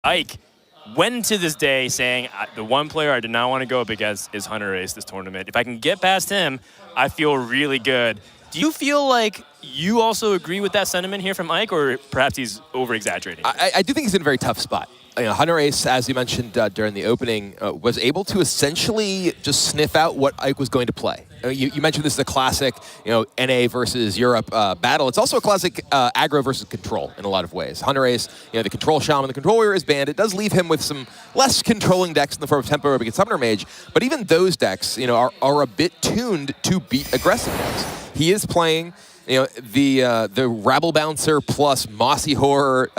Ike went to this day saying, the one player I did not want to go up against is Hunterace this tournament. If I can get past him, I feel really good. Do you feel like you also agree with that sentiment here from Ike, or perhaps he's over-exaggerating? I do think he's in a very tough spot. Hunterace, as you mentioned during the opening, was able to essentially just sniff out what Ike was going to play. You mentioned this is a classic, NA versus Europe battle. It's also a classic aggro versus control in a lot of ways. Hunterace, the control shaman, the control warrior is banned. It does leave him with some less controlling decks in the form of tempo against summoner mage, but even those decks, are a bit tuned to beat aggressive decks. He is playing the Rabble Bouncer plus Mossy Horror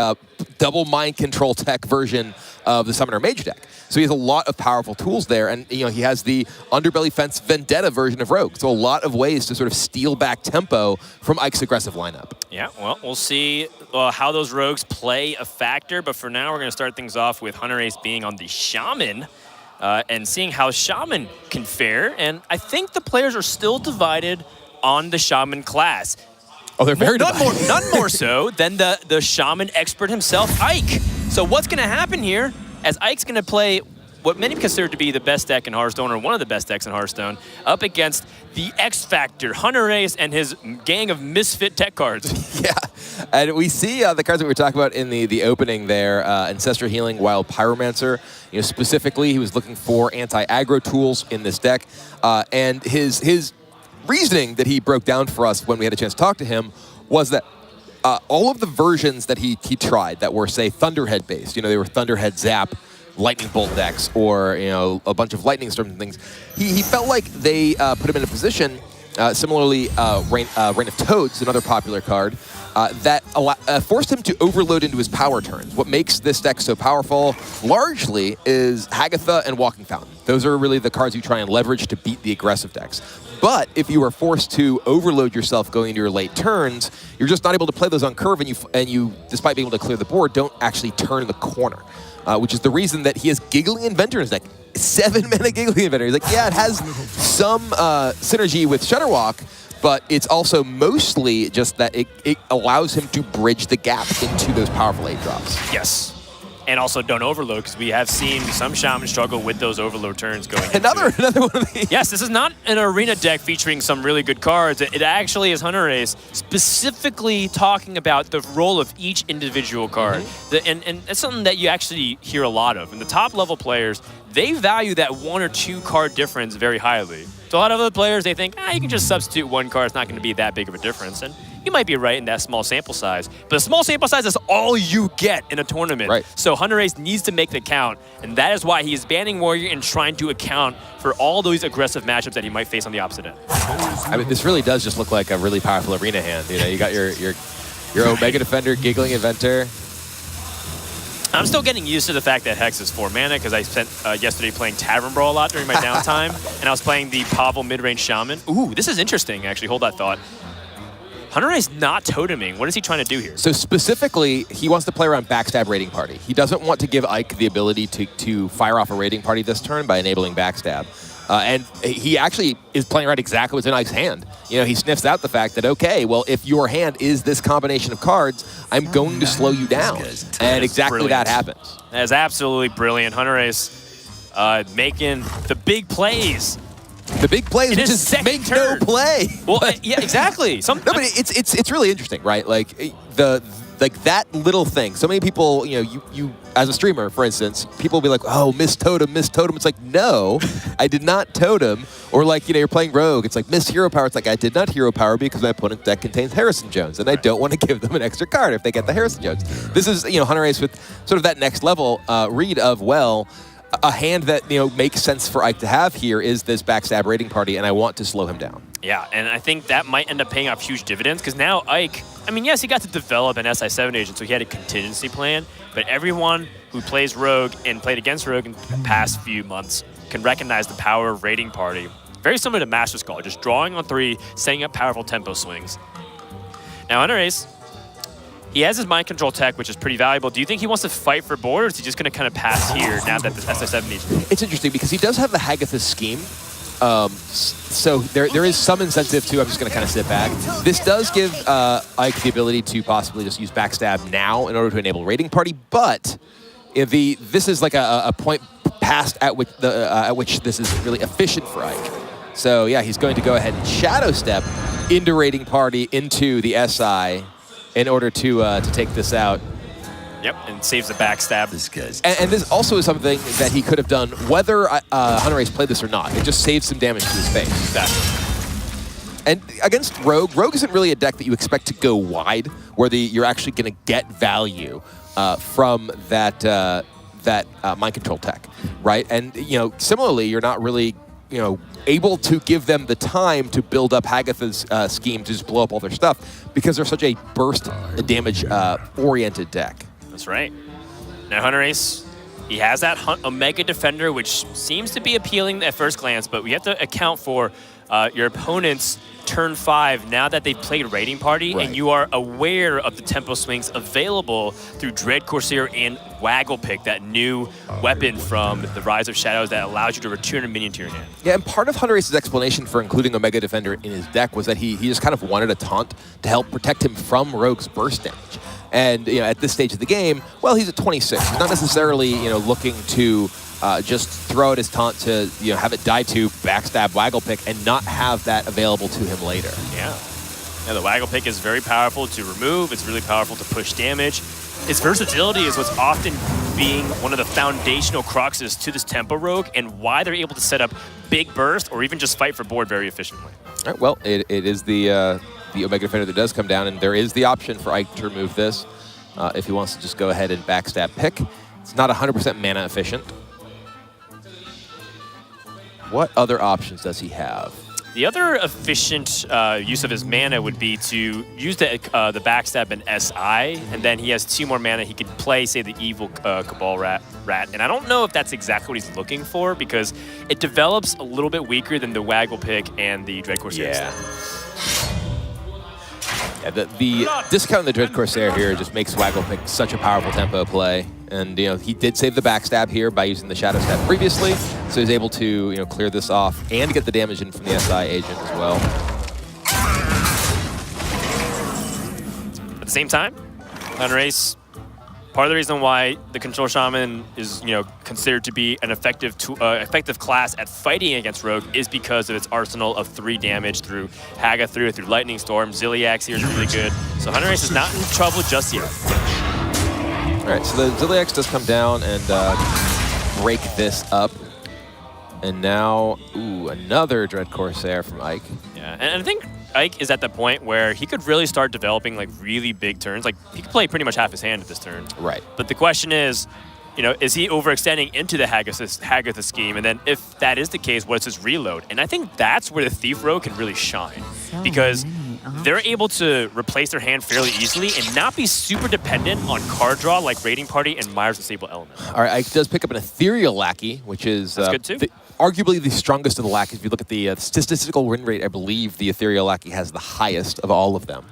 double mind control tech version of the Summoner Mage deck. So he has a lot of powerful tools there, and he has the Underbelly Fence Vendetta version of Rogue. So a lot of ways to sort of steal back tempo from Ike's aggressive lineup. Yeah, well, we'll see how those Rogues play a factor, but for now we're going to start things off with Hunterace being on the Shaman. And seeing how Shaman can fare, and I think the players are still divided on the Shaman class. Oh, they're very divided. None more so than the Shaman expert himself, Ike. So what's going to happen here, as Ike's going to play what many consider to be the best deck in Hearthstone, or one of the best decks in Hearthstone, up against the X Factor, Hunterace, and his gang of misfit tech cards. Yeah, and we see the cards that we were talking about in the opening there, Ancestral Healing, Wild Pyromancer. Specifically, he was looking for anti-aggro tools in this deck, and his reasoning that he broke down for us when we had a chance to talk to him was that all of the versions that he tried that were, say, Thunderhead based, they were Thunderhead Zap, Lightning Bolt decks, or a bunch of Lightning Storms and things, he felt like they put him in a position, similarly Reign of Toads, another popular card, that forced him to overload into his power turns. What makes this deck so powerful, largely, is Hagatha and Walking Fountain. Those are really the cards you try and leverage to beat the aggressive decks. But if you are forced to overload yourself going into your late turns, you're just not able to play those on curve, and you, despite being able to clear the board, don't actually turn the corner, which is the reason that he has Giggling Inventor in his deck. 7-mana Giggling Inventor. He's like, yeah, it has some synergy with Shudderwalk, but it's also mostly just that it allows him to bridge the gap into those powerful 8-drops. Yes. And also don't overload, because we have seen some Shamans struggle with those overload turns going Another one of these. Yes, this is not an arena deck featuring some really good cards. It actually is Hunterace specifically talking about the role of each individual card. And it's something that you actually hear a lot of. And the top level players, they value that 1 or 2 card difference very highly. So a lot of other players, they think, you can just substitute 1 card. It's not going to be that big of a difference. And you might be right in that small sample size. But a small sample size is all you get in a tournament. Right. So Hunterace needs to make the count. And that is why he is banning Warrior and trying to account for all those aggressive matchups that he might face on the opposite end. I mean, this really does just look like a really powerful arena hand. You got your Omega Defender, Giggling Inventor. I'm still getting used to the fact that Hex is 4 mana, because I spent yesterday playing Tavern Brawl a lot during my downtime, and I was playing the Pavel mid-range Shaman. Ooh, this is interesting, actually. Hold that thought. Hunterace not toteming. What is he trying to do here? So specifically, he wants to play around Backstab Raiding Party. He doesn't want to give Ike the ability to fire off a Raiding Party this turn by enabling Backstab. And he actually is playing around exactly what's in Ike's hand. He sniffs out the fact that, okay, well, if your hand is this combination of cards, I'm going to slow you down. And exactly that happens. That is absolutely brilliant. Hunterace making the big plays. The big plays just make no play. Well, yeah, exactly. No, but it's really interesting, right? Like that little thing. So many people, you as a streamer, for instance, people will be like, oh, miss totem. It's like, no, I did not totem. Or like, you're playing Rogue. It's like, miss hero power. It's like, I did not hero power because my opponent's deck contains Harrison Jones, and I don't want to give them an extra card if they get the Harrison Jones. This is, Hunterace with sort of that next level read of, well, a hand that makes sense for Ike to have here is this Backstab Raiding Party, and I want to slow him down. Yeah, and I think that might end up paying off huge dividends, because now Ike, yes, he got to develop an SI7 agent, so he had a contingency plan, but everyone who plays Rogue and played against Rogue in the past few months can recognize the power of Raiding Party. Very similar to Master's Call, just drawing on 3, setting up powerful tempo swings. Now, Hunterace, he has his mind control tech, which is pretty valuable. Do you think he wants to fight for board, or is he just going to kind of pass here now that the SI7 needs? It's interesting because he does have the Hagatha scheme. So there is some incentive to, I'm just going to kind of sit back. This does give Ike the ability to possibly just use Backstab now in order to enable Raiding Party, but this is like a point past at which this is really efficient for Ike. So yeah, he's going to go ahead and Shadow Step into Raiding Party into the SI in order to take this out. Yep, and saves the backstab. This guy's And this also is something that he could have done whether Hunterace played this or not. It just saves some damage to his face. Exactly. And against Rogue, Rogue isn't really a deck that you expect to go wide, where you're actually going to get value from that mind control tech, right? And similarly, you're not really able to give them the time to build up Hagatha's scheme to just blow up all their stuff because they're such a burst damage oriented deck. That's right. Now Hunterace, he has that Omega Defender, which seems to be appealing at first glance, but we have to account for your opponent's turn 5 now that they've played Raiding Party, right. And you are aware of the tempo swings available through Dread Corsair and Waggle Pick, that new weapon from the Rise of Shadows that allows you to return a minion to your hand. Yeah, and part of Hunterace's explanation for including Omega Defender in his deck was that he just kind of wanted a taunt to help protect him from Rogue's burst damage. And at this stage of the game, well, he's at 26. He's not necessarily looking to just throw out his taunt to have it die to backstab Waggle Pick and not have that available to him later. Yeah. Yeah, the Waggle Pick is very powerful to remove. It's really powerful to push damage. Its versatility is what's often being one of the foundational cruxes to this tempo rogue and why they're able to set up big burst or even just fight for board very efficiently. All right, well, it is the Omega Defender that does come down, and there is the option for Ike to remove this if he wants to just go ahead and backstab pick. It's not 100% mana efficient. What other options does he have? The other efficient use of his mana would be to use the backstab and SI, and then he has 2 more mana. He could play, say, the evil Cabal Rat. And I don't know if that's exactly what he's looking for because it develops a little bit weaker than the Waggle Pick and the Dread Corsair. Yeah. Yeah, the discount on the Dread Corsair here just makes Waggle Pick such a powerful tempo play. And he did save the backstab here by using the Shadow Step previously, so he's able to clear this off and get the damage in from the SI agent as well. At the same time, Hunterace, part of the reason why the Control Shaman is considered to be an effective class at fighting against Rogue is because of its arsenal of 3 damage through Haga through Lightning Storm. Ziliax here is really good. So Hunterace is not in trouble just yet. All right, so the Ziliax does come down and break this up. And now, another Dread Corsair from Ike. Yeah, and I think Ike is at the point where he could really start developing really big turns. He could play pretty much half his hand at this turn. Right. But the question is he overextending into the Hagatha scheme? And then if that is the case, what's his reload? And I think that's where the Thief Rogue can really shine. Because they're able to replace their hand fairly easily and not be super dependent on card draw like Raiding Party and Myers Disable Element. All right, Ike does pick up an Ethereal Lackey, which is good too. Arguably the strongest of the lackeys. If you look at the statistical win rate, I believe the Ethereal Lackey has the highest of all of them.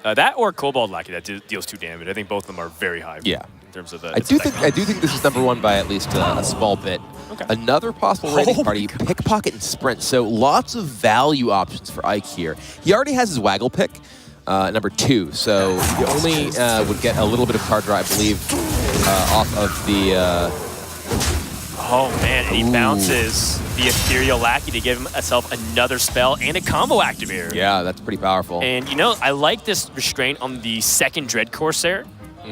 That or Cobalt Lackey that deals 2 damage. I think both of them are very high. Yeah. In terms of I do think this is #1 by at least a small bit. Okay. Another possible Raiding Party, Pickpocket and Sprint. So lots of value options for Ike here. He already has his Waggle Pick, #2. So you only would get a little bit of card draw, I believe, off of the... Oh man, and he bounces the Ethereal Lackey to give himself another spell and a combo activator. Yeah, that's pretty powerful. And I like this restraint on the second Dread Corsair.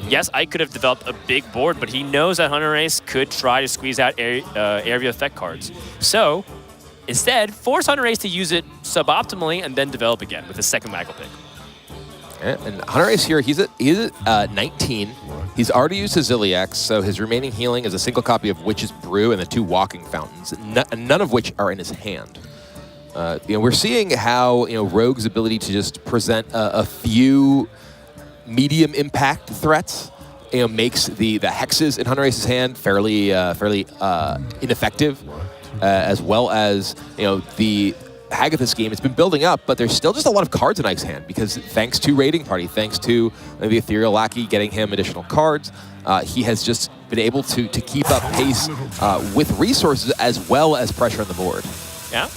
Yes, I could have developed a big board, but he knows that Hunterace could try to squeeze out area effect cards. So instead, force Hunterace to use it suboptimally and then develop again with his second Waggle Pick. And Hunterace here, he's at 19. He's already used his Ziliax, so his remaining healing is a single copy of Witch's Brew and the 2 Walking Fountains, none of which are in his hand. We're seeing how Rogue's ability to just present a few medium impact threats makes the hexes in Hunterace's hand fairly ineffective, as well as the Hagatha scheme. It's been building up, but there's still just a lot of cards in Ike's hand because thanks to Raiding Party, thanks to the Ethereal Lackey getting him additional cards, he has just been able to keep up pace with resources as well as pressure on the board. Yeah.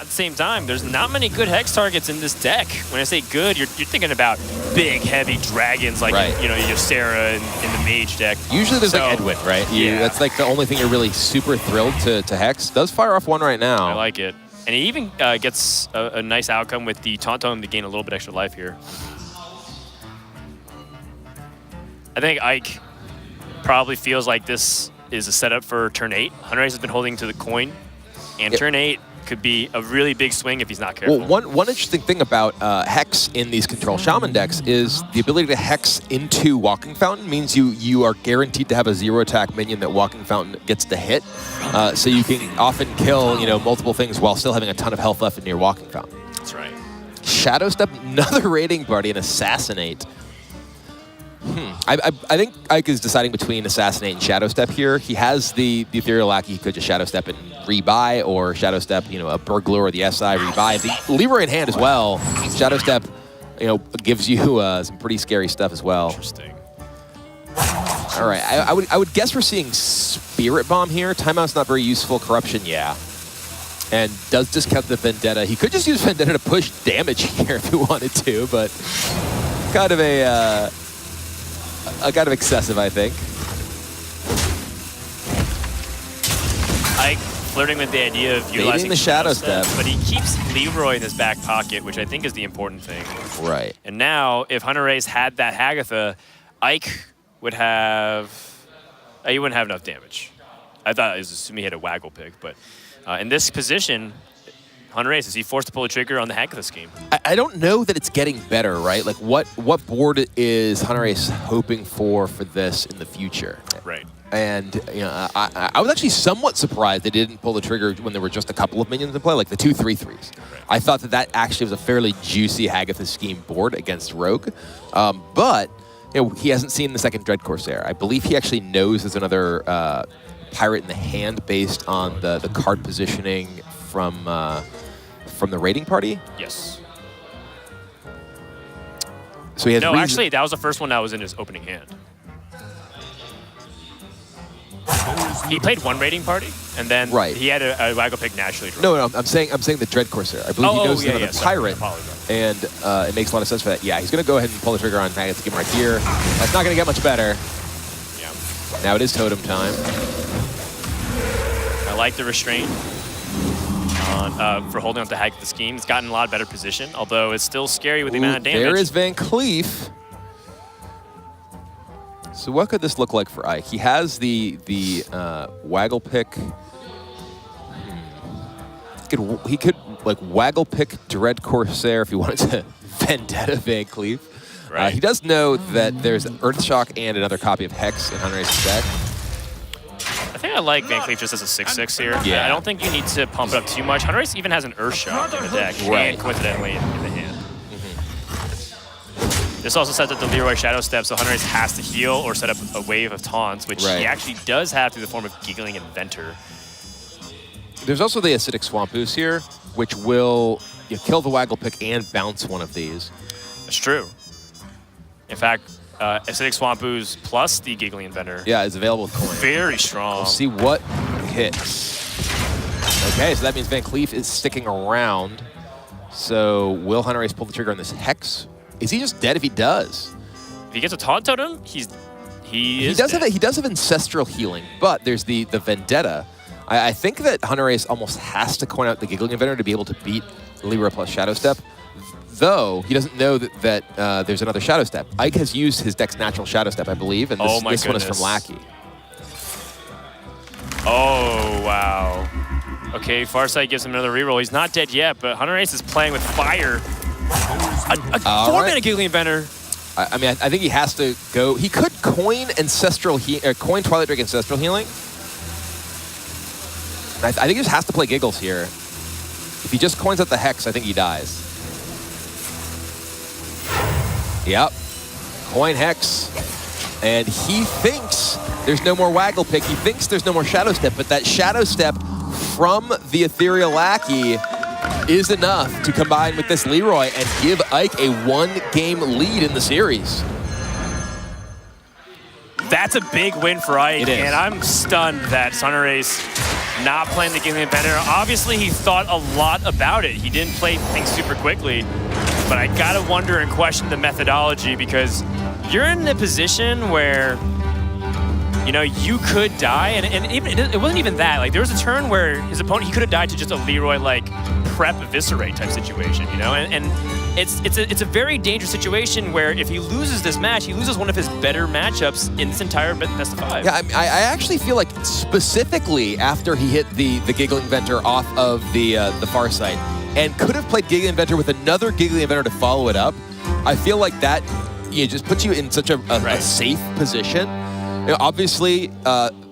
at the same time, there's not many good Hex targets in this deck. When I say good, you're thinking about big, heavy dragons like, you know, your Sarah in the Mage deck. Usually there's like Edwin, right? That's like the only thing you're really super thrilled to Hex. Does fire off one right now. I like it. And he even gets a nice outcome with the Taunt Tome to gain a little bit extra life here. I think Ike probably feels like this is a setup for turn 8. Hunterace has been holding to the coin, and turn 8 could be a really big swing if he's not careful. Well, one interesting thing about Hex in these Control Shaman decks is the ability to Hex into Walking Fountain means you are guaranteed to have a 0-attack minion that Walking Fountain gets to hit. So you can often kill, you know, multiple things while still having a ton of health left in your Walking Fountain. That's right. Shadow Step, another raiding party, and Assassinate. I think Ike is deciding between Assassinate and Shadow Step here. He has the Ethereal Lackey. He could just Shadow Step and rebuy, or Shadow Step, you know, a Burglar or the SI rebuy. The Leroy in hand as well. Shadow Step, you know, gives you some pretty scary stuff as well. Interesting. All right, I would guess we're seeing Spirit Bomb here. Timeout's not very useful. Corruption, yeah. And does discount the Vendetta. He could just use Vendetta to push damage here if he wanted to, but kind of kind of excessive, I think. Ike flirting with the idea of utilizing the Shadow Step, but he keeps Leroy in his back pocket, which I think is the important thing. Right. And now, if Hunterace had that Hagatha, Ike would have... he wouldn't have enough damage. I thought it was assuming he had a Waggle pick, but in this position, Hunterace, is he forced to pull the trigger on the Hagatha scheme? I don't know that it's getting better, right? Like, what board is Hunterace hoping for this in the future? Right. And you know, I was actually somewhat surprised they didn't pull the trigger when there were just a couple of minions in play, like the 2/3/3s. Right. I thought that actually was a fairly juicy Hagatha scheme board against Rogue, but you know, he hasn't seen the second Dread Corsair. I believe he actually knows there's another pirate in the hand based on the card positioning from the raiding party. Yes. So he has actually, that was the first one that was in his opening hand. He played one raiding party, and then he had a Waggle pick naturally. No, I'm saying the Dread Corsair. I believe he knows another pirate, and it makes a lot of sense for that. Yeah, he's going to go ahead and pull the trigger on Hagatha's game right here. That's not going to get much better. Yeah. Now it is totem time. I like the restraint for holding on to Hagatha's scheme. It's gotten a lot better position, although it's still scary with the amount of damage. There is Van Cleef. So what could this look like for Ike? He has the Waggle pick. He could like Waggle pick Dread Corsair if he wanted to Vendetta Van Cleef. Right. He does know that there's Earthshock and another copy of Hex in Hunterace's deck. I think I like Van Cleef just as a 6/6 here. Yeah. I don't think you need to pump it up too much. Hunterace even has an Earthshock in the deck, and coincidentally in the hand. This also sets up the Leroy Shadow Step, so Hunterace has to heal or set up a wave of taunts, which he actually does have through the form of Giggling Inventor. There's also the Acidic Swamp Ooze here, which will kill the Waggle pick and bounce one of these. That's true. In fact, Acidic Swamp Ooze plus the Giggling Inventor. Yeah, is available with coin. Very strong. We'll see what hits. Okay, so that means Van Cleef is sticking around. So will Hunterace pull the trigger on this Hex? Is he just dead if he does? If he gets a Taunt Totem, he does have Ancestral Healing, but there's the Vendetta. I think that Hunterace almost has to coin out the Giggling Inventor to be able to beat Leroy plus Shadow Step, though he doesn't know that there's another Shadow Step. Ike has used his deck's natural Shadow Step, I believe, and this one is from Lackey. Oh, wow. Okay, Farsight gives him another reroll. He's not dead yet, but Hunterace is playing with fire. A 4-mana Giggling Inventor. I mean, I think he has to go. He could coin coin Twilight Drake Ancestral Healing. I think he just has to play Giggles here. If he just coins out the Hex, I think he dies. Yep. Coin Hex. And he thinks there's no more Waggle pick. He thinks there's no more Shadow Step, but that Shadow Step from the Ethereal Lackey is enough to combine with this Leroy and give Ike a 1-game lead in the series. That's a big win for Ike, and I'm stunned that Hunterace not playing the Giggling Inventor. Obviously, he thought a lot about it. He didn't play things super quickly, but I gotta wonder and question the methodology, because you're in a position where, you know, you could die, and even it wasn't even that. Like, there was a turn where his opponent, he could have died to just a Leroy like prep eviscerate type situation, you know, and it's a very dangerous situation where if he loses this match, he loses one of his better matchups in this entire best of 5. Yeah, I actually feel like specifically after he hit the Giggling Inventor off of the far side and could have played Giggling Inventor with another Giggling Inventor to follow it up, I feel like that, you know, just puts you in such a safe position. You know, obviously,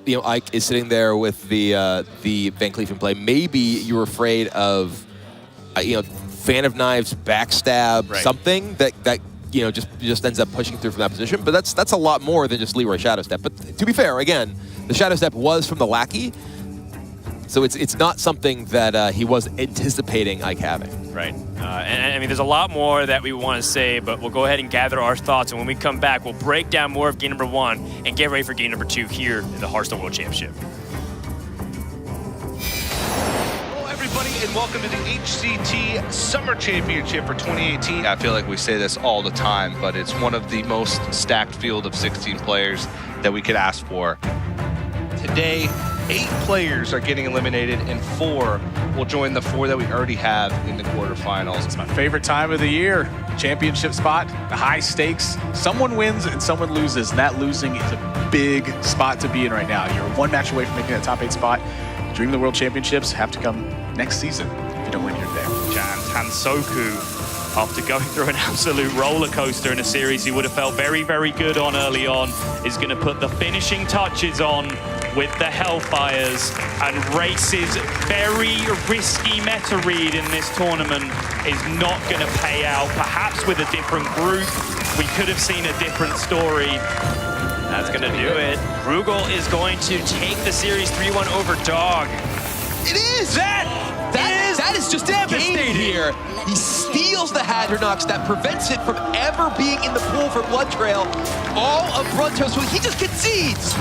you know, Ike is sitting there with the Van Cleef play. Maybe you were afraid of, you know, Fan of Knives, backstab, something that you know just ends up pushing through from that position. But that's a lot more than just Leroy Shadow Step. But to be fair, again, the Shadow Step was from the Lackey, so it's not something that he was anticipating Ike having. Right. And I mean, there's a lot more that we want to say, but we'll go ahead and gather our thoughts. And when we come back, we'll break down more of game number 1 and get ready for game number 2 here in the Hearthstone World Championship. Everybody, and welcome to the HCT Summer Championship for 2018. I feel like we say this all the time, but it's one of the most stacked field of 16 players that we could ask for. Today, 8 players are getting eliminated, and 4 will join the 4 that we already have in the quarterfinals. It's my favorite time of the year. Championship spot, the high stakes. Someone wins and someone loses, and that losing is a big spot to be in right now. You're 1 match away from making that top 8 spot. Dream of the World Championships have to come next season. If you don't win, you're there. And Hansoku, after going through an absolute roller coaster in a series he would have felt very, very good on early on, is going to put the finishing touches on with the Hellfires, and Race's very risky meta read in this tournament is not going to pay out. Perhaps with a different group, we could have seen a different story. That's going to do it. Rugal is going to take the series 3-1 over Dog. It is! That is just devastating here. He steals the Hunterace that prevents it from ever being in the pool for Blood Trail. All of Blood Trail, so he just concedes.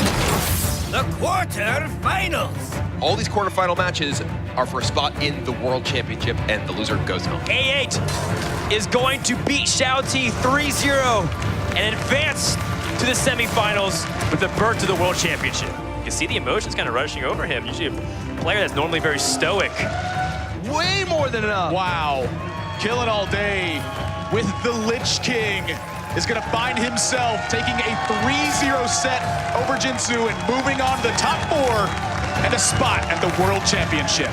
The quarterfinals. All these quarterfinal matches are for a spot in the World Championship, and the loser goes home. A8 is going to beat Xiaoti 3-0 and advance to the semifinals with the berth to the World Championship. You can see the emotions kind of rushing over him. Usually a player that's normally very stoic. Way more than enough. Wow. Killing all day with the Lich King is going to find himself taking a 3-0 set over Jinsu and moving on to the top 4 and a spot at the World Championship.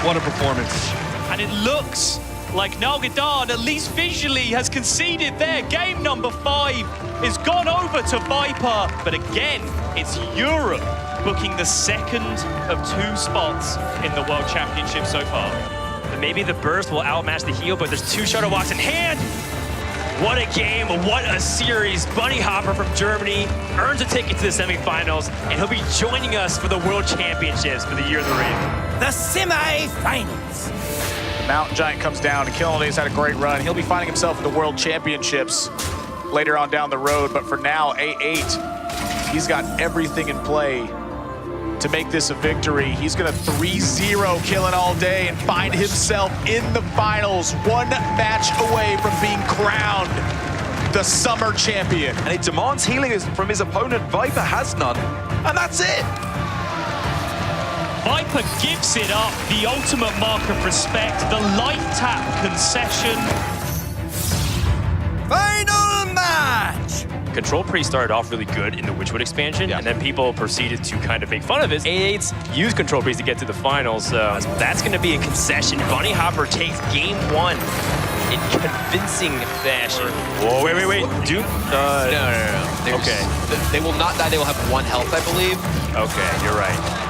What a performance. And it looks like Nalgadan, at least visually, has conceded there. Game number 5 is gone over to Viper. But again, it's Europe booking the second of 2 spots in the World Championship so far. But maybe the burst will outmatch the heal, but there's 2 Shadow Walks in hand. What a game, what a series. Bunny Hopper from Germany earns a ticket to the semifinals, and he'll be joining us for the World Championships for the Year of the Ring. The semi-finals. The Mountain Giant comes down, and Killing Day's had a great run. He'll be finding himself at the World Championships later on down the road, but for now, A8, he's got everything in play to make this a victory. He's gonna 3-0 Killing All Day and find himself in the finals, 1 match away from being crowned the Summer Champion. And it demands healing from his opponent. Viper has none, and that's it. Viper gives it up, the ultimate mark of respect, the life tap concession. Final match. Control Priest started off really good in the Witchwood expansion, and then people proceeded to kind of make fun of it. A8's used Control Priest to get to the finals, so that's going to be a concession. Bunny Hopper takes game 1 in convincing fashion. Whoa, wait. Doom? No. Okay. They will not die. They will have 1 health, I believe. Okay, you're right.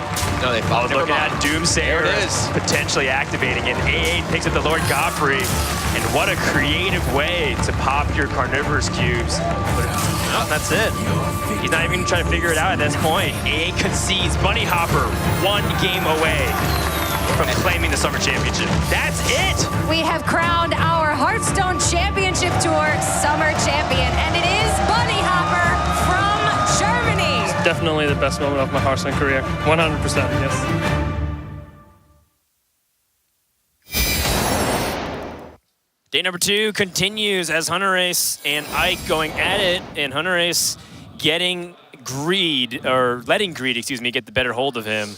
No, they I was looking at Doomsayer There it is. potentially activating, and A8 picks up the Lord Godfrey. And what a creative way to pop your Carnivorous Cubes. But that's it. He's not even trying to figure it out at this point. A8 concedes. Bunny Hopper 1 game away from claiming the Summer Championship. That's it! We have crowned our Hearthstone Championship Tour Summer Champion, and it is Bunny Hopper from Germany. Definitely the best moment of my Hearthstone career. 100%, yes. Day number 2 continues as Hunterace and Ike going at it, and Hunterace getting greed, or letting greed, excuse me, get the better hold of him.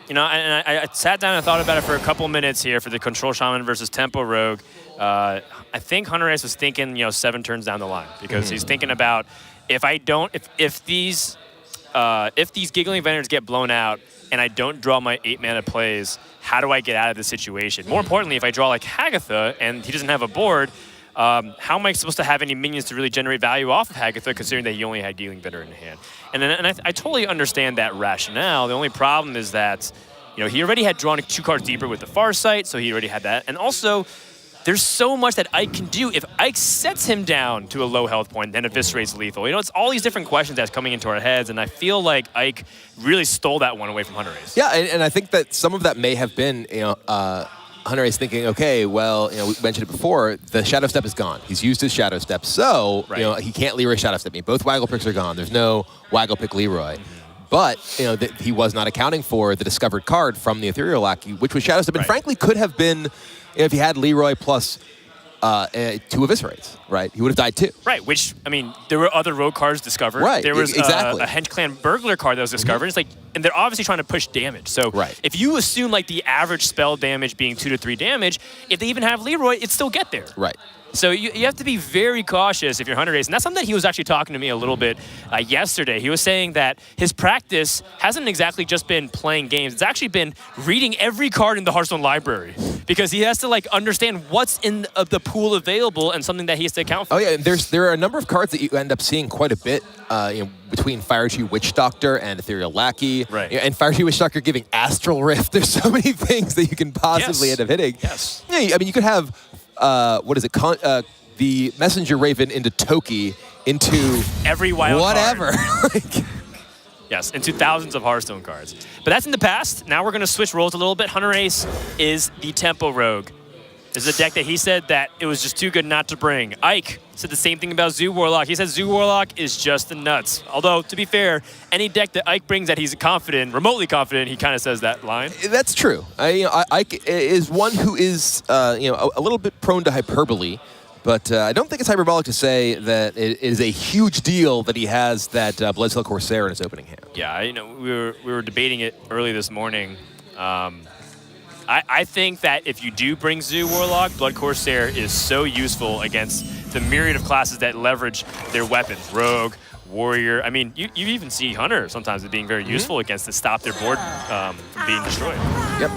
You know, and I sat down and thought about it for a couple minutes here for the Control Shaman versus Tempo Rogue. I think Hunterace was thinking, 7 turns down the line, because he's thinking about if these Giggling Vendors get blown out and I don't draw my 8-mana plays, how do I get out of this situation? More importantly, if I draw like Hagatha and he doesn't have a board, how am I supposed to have any minions to really generate value off of Hagatha, considering that he only had Giggling Vendor in hand? And I totally understand that rationale. The only problem is that, he already had drawn 2 cards deeper with the Farsight, so he already had that. And also, there's so much that Ike can do. If Ike sets him down to a low health point, then eviscerates lethal. It's all these different questions that's coming into our heads, and I feel like Ike really stole that one away from Hunterace. Yeah, and I think that some of that may have been, Hunterace thinking, okay, well, we mentioned it before, the Shadow Step is gone. He's used his Shadow Step, so, he can't Leroy Shadow Step me. Both Waggle Picks are gone. There's no Waggle Pick Leroy. But, he was not accounting for the discovered card from the Ethereal Lackey, which was Shadow Step, and frankly could have been, if he had Leroy plus 2 Eviscerates, right? He would have died too. Right, which, there were other rogue cards discovered. Right, there was exactly. A Hench Clan Burglar card that was discovered. It's like, and they're obviously trying to push damage. So if you assume like the average spell damage being 2 to 3 damage, if they even have Leroy, it'd still get there. Right. So you have to be very cautious if you're Hunterace. And that's something that he was actually talking to me a little bit yesterday. He was saying that his practice hasn't exactly just been playing games. It's actually been reading every card in the Hearthstone library, because he has to understand what's in the pool available and something that he has to account for. Oh yeah, and there are a number of cards that you end up seeing quite a bit between Fire Tree Witch Doctor and Ethereal Lackey. Right. And Fire Tree Witch Doctor giving Astral Rift. There's so many things that you can possibly end up hitting. Yes. Yeah, you could have the Messenger Raven into Toki into every wild whatever. Yes, into thousands of Hearthstone cards. But that's in the past. Now we're going to switch roles a little bit. Hunterace is the Tempo Rogue. This is a deck that he said that it was just too good not to bring. Ike said the same thing about Zoo Warlock. He said Zoo Warlock is just the nuts. Although, to be fair, any deck that Ike brings that he's confident, remotely confident, he kind of says that line. That's true. Ike is one who is a little bit prone to hyperbole. But I don't think it's hyperbolic to say that it is a huge deal that he has that Bloodsail Corsair in his opening hand. Yeah, we were debating it early this morning. I think that if you do bring Zoo Warlock, Blood Corsair is so useful against the myriad of classes that leverage their weapons. Rogue, Warrior. You even see Hunter sometimes as being very useful against to stop their board from being destroyed. Yep.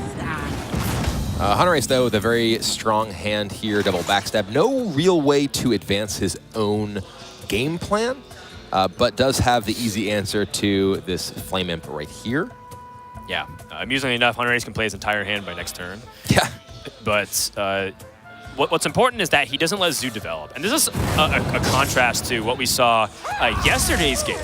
Hunterace, though, with a very strong hand here, double backstab. No real way to advance his own game plan, but does have the easy answer to this Flame Imp right here. Yeah, amusingly enough, Hunterace can play his entire hand by next turn. Yeah. But what's important is that he doesn't let Zoo develop. And this is a contrast to what we saw yesterday's game,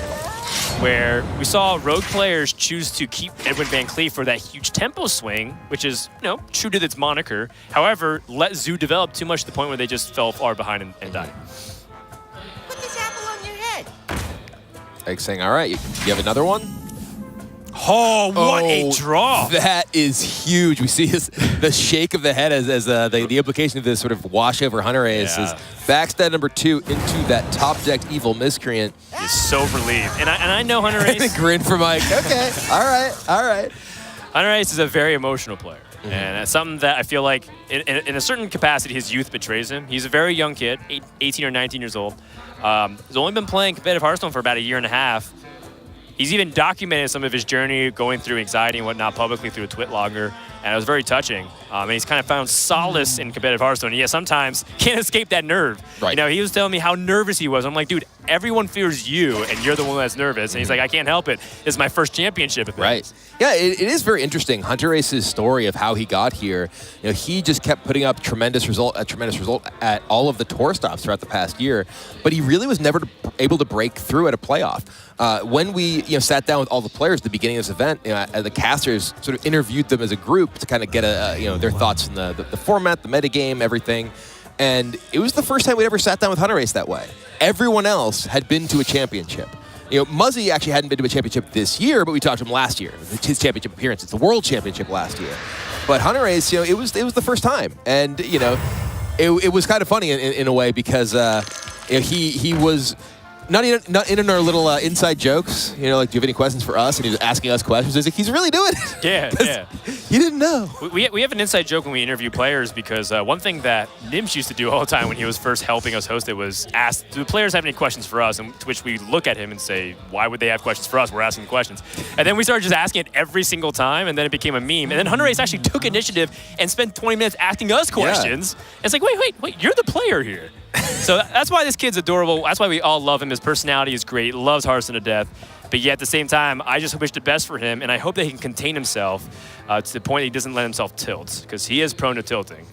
where we saw rogue players choose to keep Edwin Van Cleef for that huge tempo swing, which is, true to its moniker. However, let Zoo develop too much to the point where they just fell far behind and died. Put this apple on your head. Like saying, all right, you have another one? Oh, what a draw! That is huge. We see the shake of the head as the implication of this sort of wash over Hunterace is backstab number 2 into that top decked Evil Miscreant. He's so relieved. And I know Hunterace. The grin from Mike. Okay, all right. Hunterace is a very emotional player. And it's something that I feel like, in a certain capacity, his youth betrays him. He's a very young kid, 18 or 19 years old. He's only been playing competitive Hearthstone for about a year and a half. He's even documented some of his journey going through anxiety and whatnot publicly through a Twitlonger, and it was very touching. And he's kind of found solace in competitive Hearthstone. And yeah, sometimes can't escape that nerve. Right. He was telling me how nervous he was. I'm like, dude, everyone fears you, and you're the one that's nervous. And he's like, I can't help it. This is my first championship. Right. Yeah, it is very interesting. Hunterace's story of how he got here. He just kept putting up tremendous result at all of the tour stops throughout the past year, but he really was never able to break through at a playoff. When we sat down with all the players at the beginning of this event, the casters sort of interviewed them as a group to kind of get their thoughts on the format, the metagame, everything. And it was the first time we'd ever sat down with Hunterace that way. Everyone else had been to a championship. Muzzy actually hadn't been to a championship this year, but we talked to him last year. His championship appearance. It's the World Championship last year. But Hunterace, it was the first time. And, it was kind of funny in a way because he was not in our little inside jokes. You know, like, do you have any questions for us? And he was asking us questions. He's really doing it. Yeah. He didn't know. We have an inside joke when we interview players because one thing that Nims used to do all the time when he was first helping us host it was ask, do the players have any questions for us? And to which we look at him and say, why would they have questions for us? We're asking questions. And then we started just asking it every single time, and then it became a meme. And then Hunterace actually took initiative and spent 20 minutes asking us questions. Yeah. It's like, wait, you're the player here. So that's why this kid's adorable. That's why we all love him. His personality is great. Loves Hearthstone to death. But yet at the same time, I just wish the best for him, and I hope that he can contain himself to the point that he doesn't let himself tilt, because he is prone to tilting,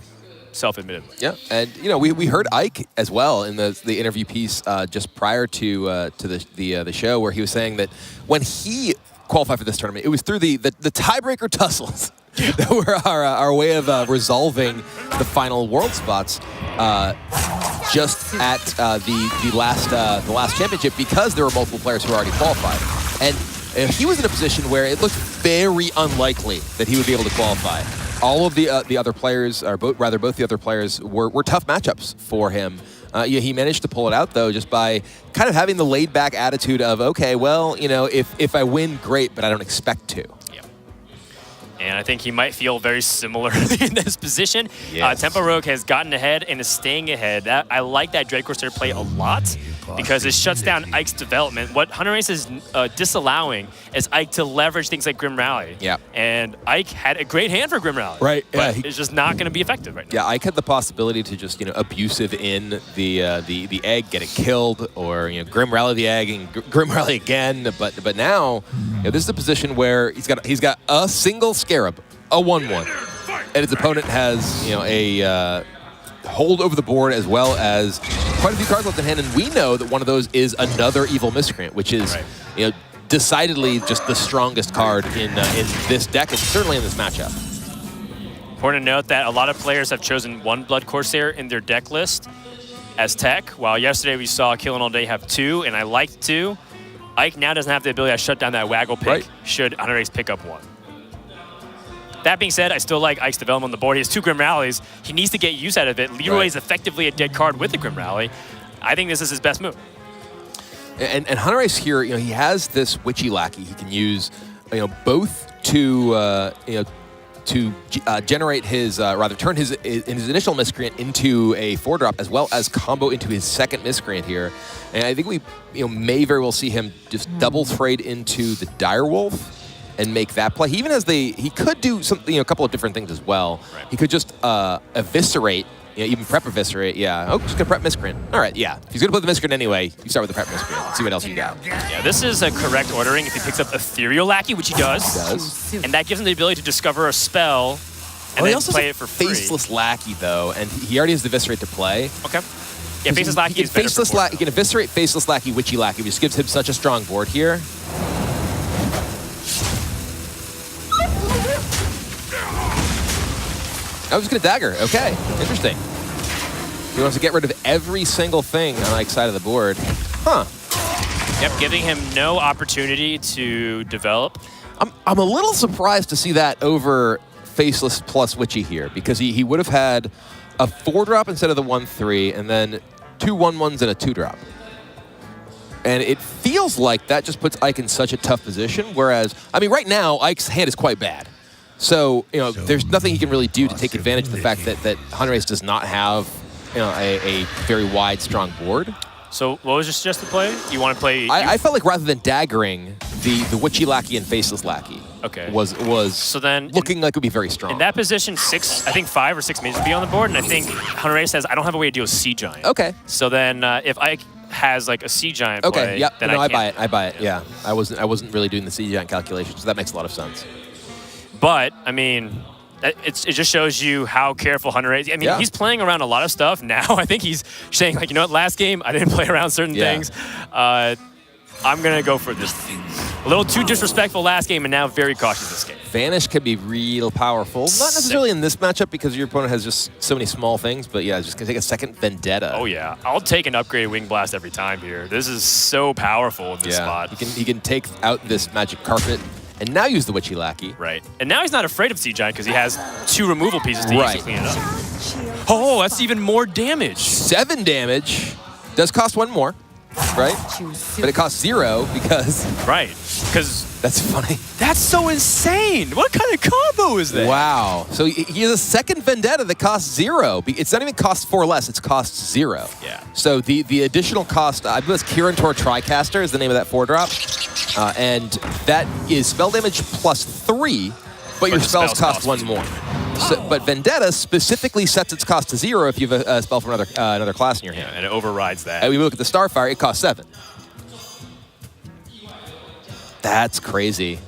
self-admittedly. Yeah, and we heard Ike as well in the interview piece just prior to the show, where he was saying that when he qualified for this tournament, it was through the tiebreaker tussles that were our way of resolving the final world spots. Just at the last championship, because there were multiple players who were already qualified, and he was in a position where it looked very unlikely that he would be able to qualify. All of the other players, or both the other players, were tough matchups for him. He managed to pull it out though, just by kind of having the laid back attitude of, okay, well, if I win, great, but I don't expect to. And I think he might feel very similar in this position. Yes. Tempo Rogue has gotten ahead and is staying ahead. I like that Dread Corsair play a lot because it shuts down Ike's development. What Hunterace is disallowing is Ike to leverage things like Grim Rally. Yeah. And Ike had a great hand for Grim Rally. Right. But it's just not going to be effective right now. Yeah, Ike had the possibility to just abusive in the egg, get it killed, or Grim Rally the egg and Grim Rally again. But now this is a position where he's got a single Scarab, a 1/1, and his opponent has a hold over the board as well as quite a few cards left in hand, and we know that one of those is another Evil Miscreant, which is decidedly just the strongest card in this deck, and certainly in this matchup. Important to note that a lot of players have chosen one Blood Corsair in their deck list as tech, while yesterday we saw Killing All Day have 2, and I liked 2. Ike now doesn't have the ability to shut down that Waggle pick should Hunterace pick up 1. That being said, I still like Ike's development on the board. He has 2 Grim Rallies. He needs to get use out of it. Leroy is effectively a dead card with the Grim Rally. I think this is his best move. And Hunterace here, he has this Witchy Lackey he can use, both to generate his, turn his initial Miscreant into a 4-drop, as well as combo into his second Miscreant here. And I think we, may very well see him just double trade into the Direwolf and make that play. He even has he could do something, a couple of different things as well. Right. He could just eviscerate, even prep eviscerate. Yeah. Oh, just gonna prep Miscreant. All right. Yeah. If he's gonna play the Miscreant anyway, you start with the prep Miscreant. See what else you got. Yeah, this is a correct ordering if he picks up Ethereal Lackey, which he does. And that gives him the ability to discover a spell and then play it for free. Faceless Lackey though, and he already has the eviscerate to play. Okay. Yeah, Faceless Lackey is better. He can eviscerate Faceless Lackey, Witchy Lackey, which gives him such a strong board here. I was going to dagger. Okay, interesting. He wants to get rid of every single thing on Ike's side of the board. Huh. Yep, giving him no opportunity to develop. I'm a little surprised to see that over Faceless plus Witchy here, because he would have had a 4-drop instead of the 1/3, and then 2 1/1s and a 2-drop. And it feels like that just puts Ike in such a tough position, whereas, right now, Ike's hand is quite bad. So, there's nothing he can really do to take advantage of the fact that Hunterace does not have, a very wide, strong board. So what was your suggested play? You want to play... I felt like rather than daggering, the Witchy Lackey and Faceless Lackey was so then looking like it would be very strong. In that position, 5 or 6 mages would be on the board, and I think Hunterace says, I don't have a way to deal with Sea Giant. Okay. So then if Ike has like a Sea Giant play, then I buy it. Yeah. I wasn't really doing the Sea Giant calculations, so that makes a lot of sense. But, it just shows you how careful Hunterace is. He's playing around a lot of stuff now. I think he's saying, last game, I didn't play around certain things. I'm going to go for this. A little too disrespectful last game, and now very cautious this game. Vanish can be real powerful. Not necessarily in this matchup, because your opponent has just so many small things, but yeah, it's just going to take a second Vendetta. Oh, yeah. I'll take an upgraded Wing Blast every time here. This is so powerful in this spot. He can take out this Magic Carpet and now use the Witchy Lackey. Right. And now he's not afraid of Sea Giant because he has 2 removal pieces to use to clean it up. Oh, that's even more damage. 7 damage. Does cost 1 more, right? But it costs 0 because... Right, because... That's funny. That's so insane. What kind of combo is that? Wow. So he has a second Vendetta that costs 0. It's not even cost 4 less, it's cost 0. Yeah. So the additional cost, I believe it's Kirantor Tricaster is the name of that 4-drop. And that is spell damage plus 3, but your spells cost 1 more. So, but Vendetta specifically sets its cost to 0 if you have a spell from another class in your hand. Yeah, and it overrides that. And we look at the Starfire, it costs 7. That's crazy.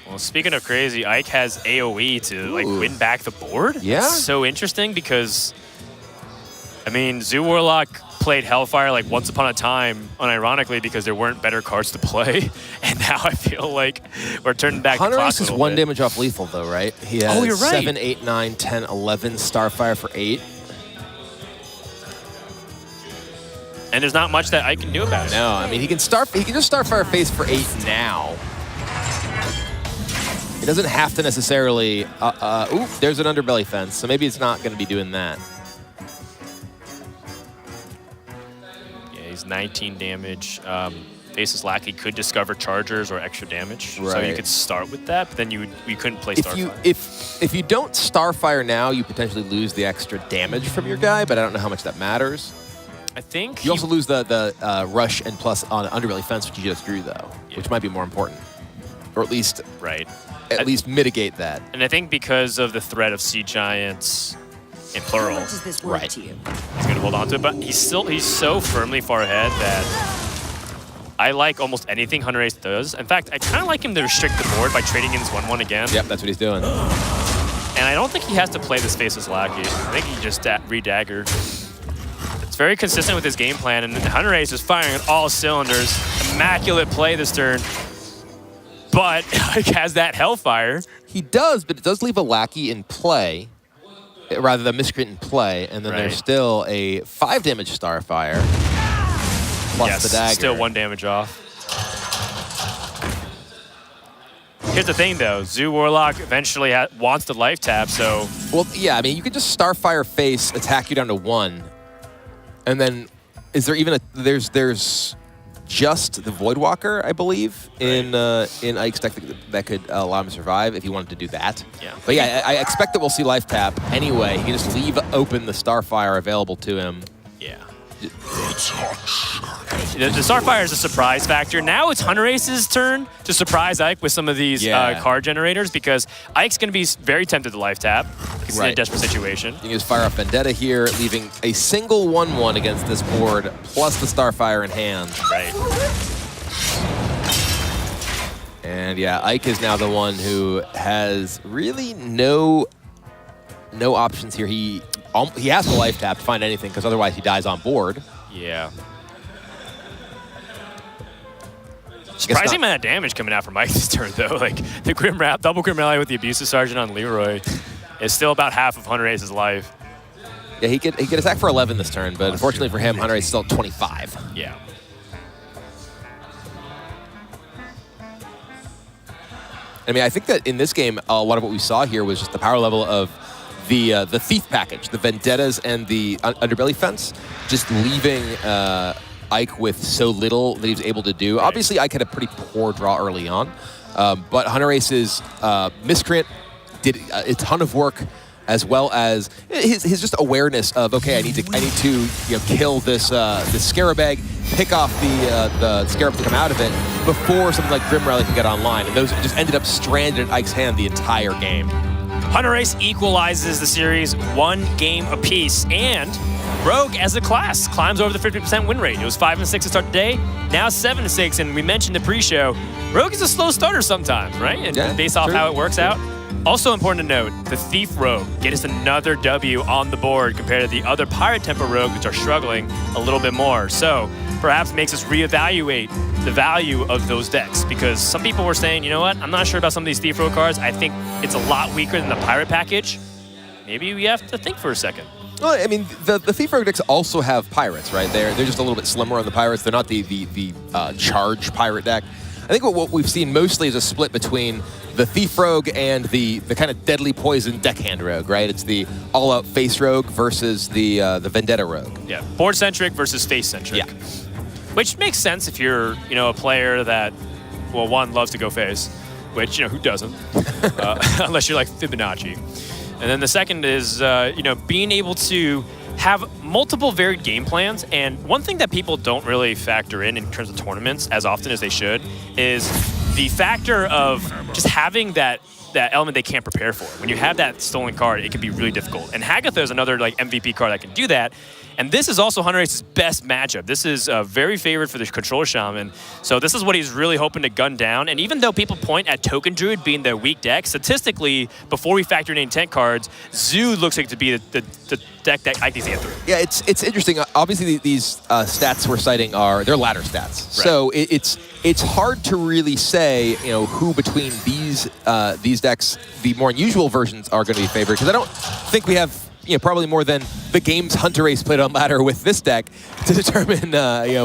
Well, speaking of crazy, Ike has AoE to like win back the board. Yeah. It's so interesting because, I mean, Zoo Warlock played Hellfire like once upon a time, unironically, because there weren't better cards to play. And now I feel like we're turning back the clock Hunterace is 1 damage off lethal, though, right? He has you're right. 7, 8, 9, 10, 11 Starfire for 8. And there's not much that I can do about it. No, I mean, he can just Starfire face for 8 now. He doesn't have to necessarily... ooh, there's an underbelly fence, so maybe it's not going to be doing that. Yeah, he's 19 damage. Faceless Lackey could discover chargers or extra damage. So you Right. could start with that, but then you couldn't play Starfire. If you don't Starfire now, you potentially lose the extra damage from your guy, but I don't know how much that matters. I think You also lose the rush and plus on underbelly fence, which you just drew, though, which might be more important. Or at least mitigate that. And I think because of the threat of Sea Giants in plural, How much is this worth to you? he's going to hold on to it. But he's so firmly far ahead that I like almost anything Hunterace does. In fact, I kind of like him to restrict the board by trading in his 1/1 again. Yep, that's what he's doing. And I don't think he has to play this Faceless Lackey. I think he just re-dagger. It's very consistent with his game plan, and Hunterace is firing on all cylinders. Immaculate play this turn. But he has that Hellfire. He does, but it does leave a Lackey in play, rather than Miscreant in play, and then there's still a 5 damage Starfire, plus the dagger. Still 1 damage off. Here's the thing, though. Zoo Warlock eventually wants the life tap, so... Well, yeah, I mean, you could just Starfire face, attack you down to 1, and then is there even a... There's just the Voidwalker, I believe, in Ike's deck that could allow him to survive if he wanted to do that. Yeah. But yeah, I expect that we'll see life tap anyway. He can just leave open the Starfire available to him. Yeah. The Starfire is a surprise factor. Now it's Hunterace's turn to surprise Ike with some of these card generators, because Ike's going to be very tempted to life tap because he's in a desperate situation. You can just fire up Vendetta here, leaving a single 1/1 against this board, plus the Starfire in hand. Right. And yeah, Ike is now the one who has really no options here. He has to life tap to find anything, because otherwise he dies on board. Yeah. Surprising amount of damage coming out from Ike this turn, though. Like, the double Grim Rally with the Abusive Sergeant on Leroy is still about half of Hunterace's life. Yeah, he could attack for 11 this turn, but unfortunately for him, Hunterace is still at 25. Yeah. I mean, I think that in this game, a lot of what we saw here was just the power level of the Thief package, the Vendettas and the Underbelly Fence, just leaving Ike with so little that he was able to do. Right. Obviously, Ike had a pretty poor draw early on, but Hunterace's Miscreant did a ton of work, as well as his just awareness of, okay, I need to kill this Scarab Egg, pick off the Scarab to come out of it before something like Grim Rally can get online, and those just ended up stranded in Ike's hand the entire game. Hunterace equalizes the series 1 game apiece, and Rogue as a class climbs over the 50% win rate. It was 5-6 to start the day, now 7-6, and we mentioned the pre-show, Rogue is a slow starter sometimes, right? And based off how it works out. Also important to note, the Thief Rogue gets us another W on the board compared to the other Pirate Tempo Rogue, which are struggling a little bit more. So perhaps makes us reevaluate the value of those decks, because some people were saying, you know what, I'm not sure about some of these Thief Rogue cards. I think it's a lot weaker than the Pirate package. Maybe we have to think for a second. Well, I mean, the Thief Rogue decks also have Pirates, right? They're just a little bit slimmer on the Pirates. They're not the charge Pirate deck. think what we've seen mostly is a split between the Thief Rogue and the kind of deadly poison Deckhand Rogue, right? It's the all-out face Rogue versus the Vendetta Rogue. Yeah, board-centric versus face-centric. Yeah. Which makes sense if you're, a player that, well, one, loves to go face, which, who doesn't? Unless you're like Fibonacci. And then the second is, being able to have multiple varied game plans. And one thing that people don't really factor in terms of tournaments as often as they should is the factor of just having that element they can't prepare for. When you have that stolen card, it can be really difficult. And Hagatha is another MVP card that can do that. And this is also Hunterace's best matchup. This is very favored for the Control Shaman. So this is what he's really hoping to gun down. And even though people point at Token Druid being the weak deck, statistically, before we factor in intent cards, Zoo looks like to be the deck that Ike needs to get through. Yeah, it's interesting. Obviously, these stats we're citing they're ladder stats. Right. So it's hard to really say, who between these decks, the more unusual versions, are going to be favored. Because I don't think we have probably more than the games Hunterace played on ladder with this deck to determine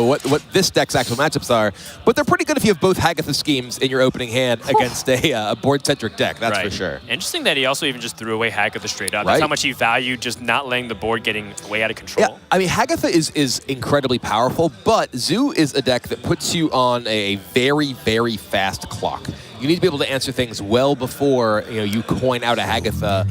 what this deck's actual matchups are. But they're pretty good if you have both Hagatha schemes in your opening hand against a board-centric deck, that's for sure. Interesting that he also even just threw away Hagatha straight up. Right. That's how much he valued just not letting the board getting way out of control. Yeah, I mean, Hagatha is incredibly powerful, but Zoo is a deck that puts you on a very, very fast clock. You need to be able to answer things well before you coin out a Hagatha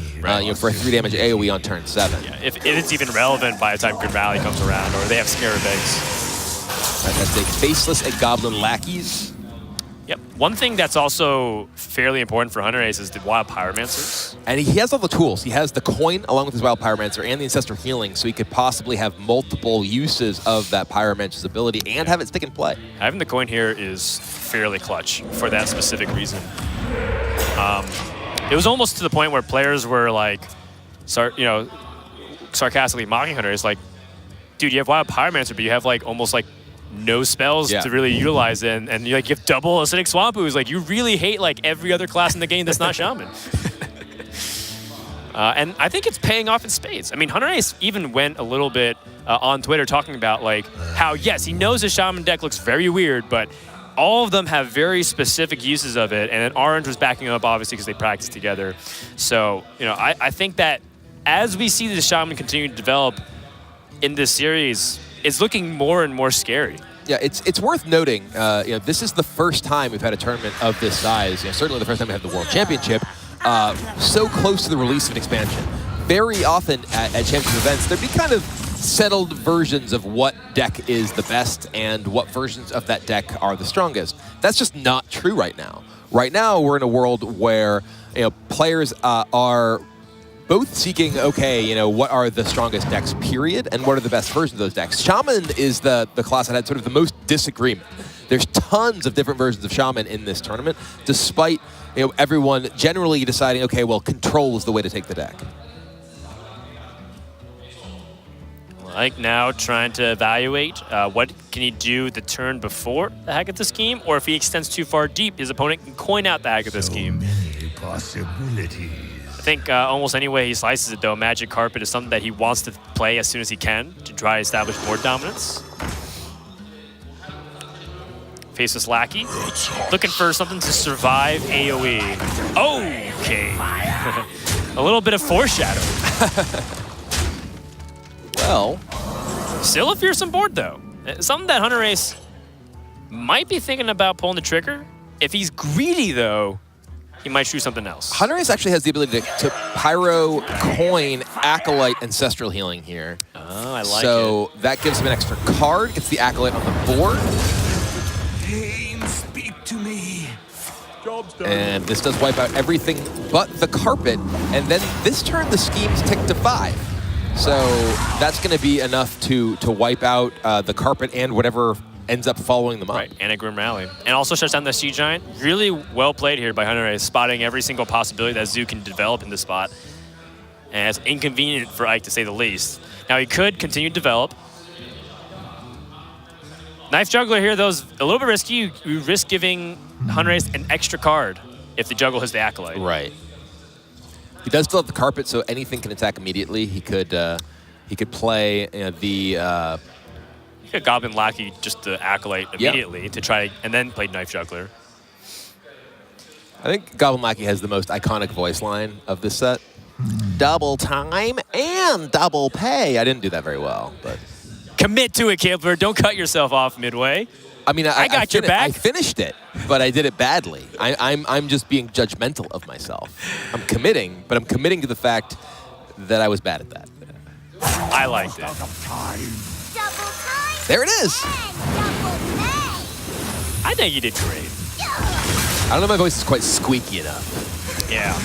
for a 3 damage AoE on turn 7. Yeah, if it's even relevant by the time Grim Valley comes around, or they have Scarabags. Right, that's a Faceless and Goblin Lackeys. Yep. One thing that's also fairly important for Hunterace is the Wild Pyromancers. And he has all the tools. He has the coin along with his Wild Pyromancer and the Ancestral Healing, so he could possibly have multiple uses of that Pyromancer's ability and have it stick and play. Having the coin here is fairly clutch for that specific reason. It was almost to the point where players were like, sarcastically mocking Hunterace, like, dude, you have Wild Pyromancer, but you have almost no spells to really utilize it, and you have double Acidic Swamp Ooze. You really hate every other class in the game that's not Shaman. And I think it's paying off in spades. I mean, Hunterace even went a little bit on Twitter talking about how, yes, he knows his Shaman deck looks very weird, but all of them have very specific uses of it, and then Orange was backing up, obviously, because they practiced together. So, I think that as we see the Shaman continue to develop in this series, it's looking more and more scary. Yeah, it's worth noting, this is the first time we've had a tournament of this size. Certainly the first time we had the World Championship, so close to the release of an expansion. Very often at championship events, there'd be kind of settled versions of what deck is the best and what versions of that deck are the strongest. That's just not true right now. Right now, we're in a world where players are both seeking, what are the strongest decks, period, and what are the best versions of those decks. Shaman is the class that had sort of the most disagreement. There's tons of different versions of Shaman in this tournament, despite everyone generally deciding, Control is the way to take the deck. Now trying to evaluate what can he do the turn before the Hagatha scheme, or if he extends too far deep, his opponent can coin out the Hagatha scheme. Many possibilities. I think almost any way he slices it, though, Magic Carpet is something that he wants to play as soon as he can to try to establish board dominance. Faceless Lackey, looking for something to survive AoE. Okay. A little bit of foreshadowing. Well, still a fearsome board, though. Something that Hunterace might be thinking about pulling the trigger. If he's greedy, though, he might choose something else. Hunterace actually has the ability to Pyro, Coin, Acolyte, Ancestral Healing here. Oh, I like it. So that gives him an extra card, gets the Acolyte on the board. Pain, speak to me. Job's done. And this does wipe out everything but the carpet. And then this turn, the schemes tick to 5. So that's going to be enough to wipe out the carpet and whatever ends up following them up. Right, and a Grim Rally. And also shuts down the Sea Giant. Really well played here by Hunterace, spotting every single possibility that Zoo can develop in this spot. And it's inconvenient for Ike, to say the least. Now, he could continue to develop. Knife Juggler here, though, is a little bit risky. You risk giving Hunterace an extra card if the juggle hits the Acolyte. Right. He does still have the carpet, so anything can attack immediately. He could play Goblin Lackey just the Acolyte immediately to try, and then play Knife Juggler. I think Goblin Lackey has the most iconic voice line of this set. Double time and double pay. I didn't do that very well, but Commit to it, Kibler. Don't cut yourself off midway. I mean, I got your back. I finished it, but I did it badly. I'm just being judgmental of myself. I'm committing, but I'm committing to the fact that I was bad at that. I liked it. There it is. I think you did great. I don't know if my voice is quite squeaky enough. Yeah.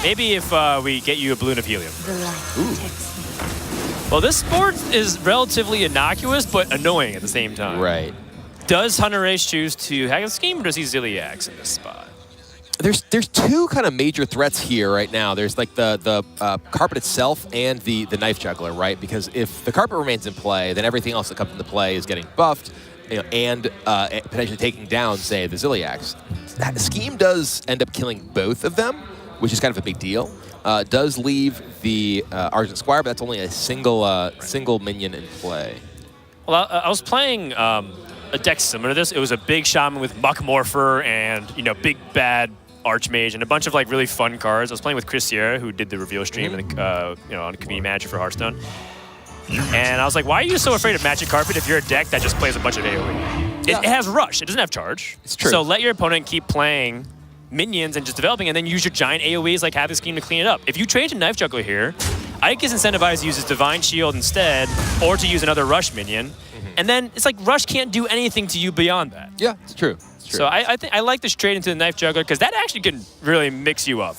Maybe if we get you a balloon of helium. Ooh. Well, this sport is relatively innocuous, but annoying at the same time. Right. Does Hunterace choose to hack the scheme, or does he Zilliax in this spot? There's two kind of major threats here right now. There's like the carpet itself and the knife juggler, right? Because if the carpet remains in play, then everything else that comes into play is getting buffed, and potentially taking down, say, the Zilliax. That scheme does end up killing both of them, which is kind of a big deal. Does leave the Argent Squire, but that's only a single minion in play. Well, I was playing a deck similar to this. It was a big shaman with Muck Morpher and big bad Archmage and a bunch of like really fun cards. I was playing with Chris Sierra, who did the reveal stream and on Community Manager for Hearthstone. And I was like, why are you so afraid of Magic Carpet if you're a deck that just plays a bunch of AoE? It has Rush. It doesn't have Charge. It's true. So let your opponent keep playing minions and just developing, and then use your giant AoEs like Hack the Scheme to clean it up. If you trade to Knife Juggler here, Ike is incentivized to use his Divine Shield instead, or to use another Rush minion. And then it's like Rush can't do anything to you beyond that. Yeah, it's true. So I think I like this trade into the Knife Juggler because that actually can really mix you up.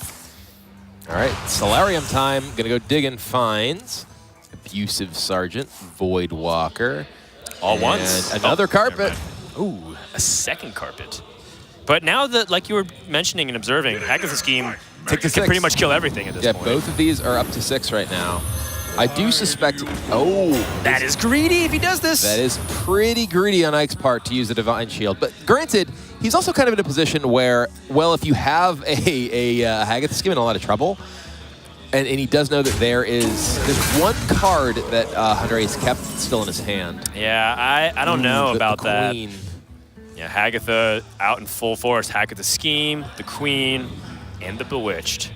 All right, Solarium time. Gonna go dig in finds. Abusive Sergeant, Void Walker. All once. And another carpet. Ooh, a second carpet. But now that, like you were mentioning and observing, Hack the Scheme can pretty much kill everything at this point. Yeah, both of these are up to 6 right now. I do suspect... Oh! That is greedy if he does this. That is pretty greedy on Ike's part to use the Divine Shield. But granted, he's also kind of in a position where, well, if you have a Haggith Scheme in a lot of trouble, and he does know that there's one card that Hunterace kept still in his hand. Yeah, I don't know about the Queen. that. Yeah, Hagatha out in full force. Hack the Scheme, the Queen, and the Bewitched.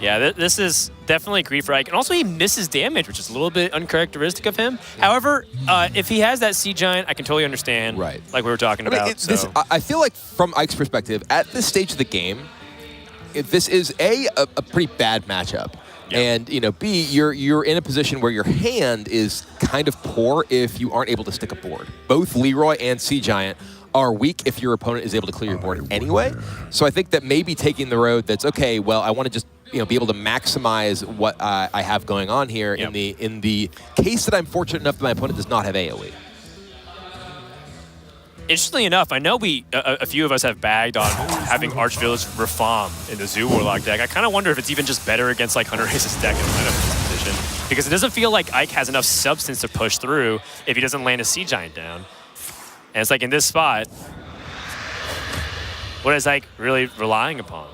Yeah, this is definitely greed for Ike. And also he misses damage, which is a little bit uncharacteristic of him. However, if he has that Sea Giant, I can totally understand. Right. Like we were talking about. I feel like from Ike's perspective, at this stage of the game, this is a pretty bad matchup. Yep. And B, you're in a position where your hand is kind of poor if you aren't able to stick a board. Both Leroy and Sea Giant are weak if your opponent is able to clear your board anyway. So I think that maybe taking the road that's okay. Well, I want to just be able to maximize what I have going on here. Yep. in the case that I'm fortunate enough that my opponent does not have AoE. Interestingly enough, I know a few of us have bagged on having Archvillage Rafam in the Zoo Warlock deck. I kind of wonder if it's even just better against like Hunterace's deck in this position, because it doesn't feel like Ike has enough substance to push through if he doesn't land a Sea Giant down. And it's like in this spot, what is Ike really relying upon?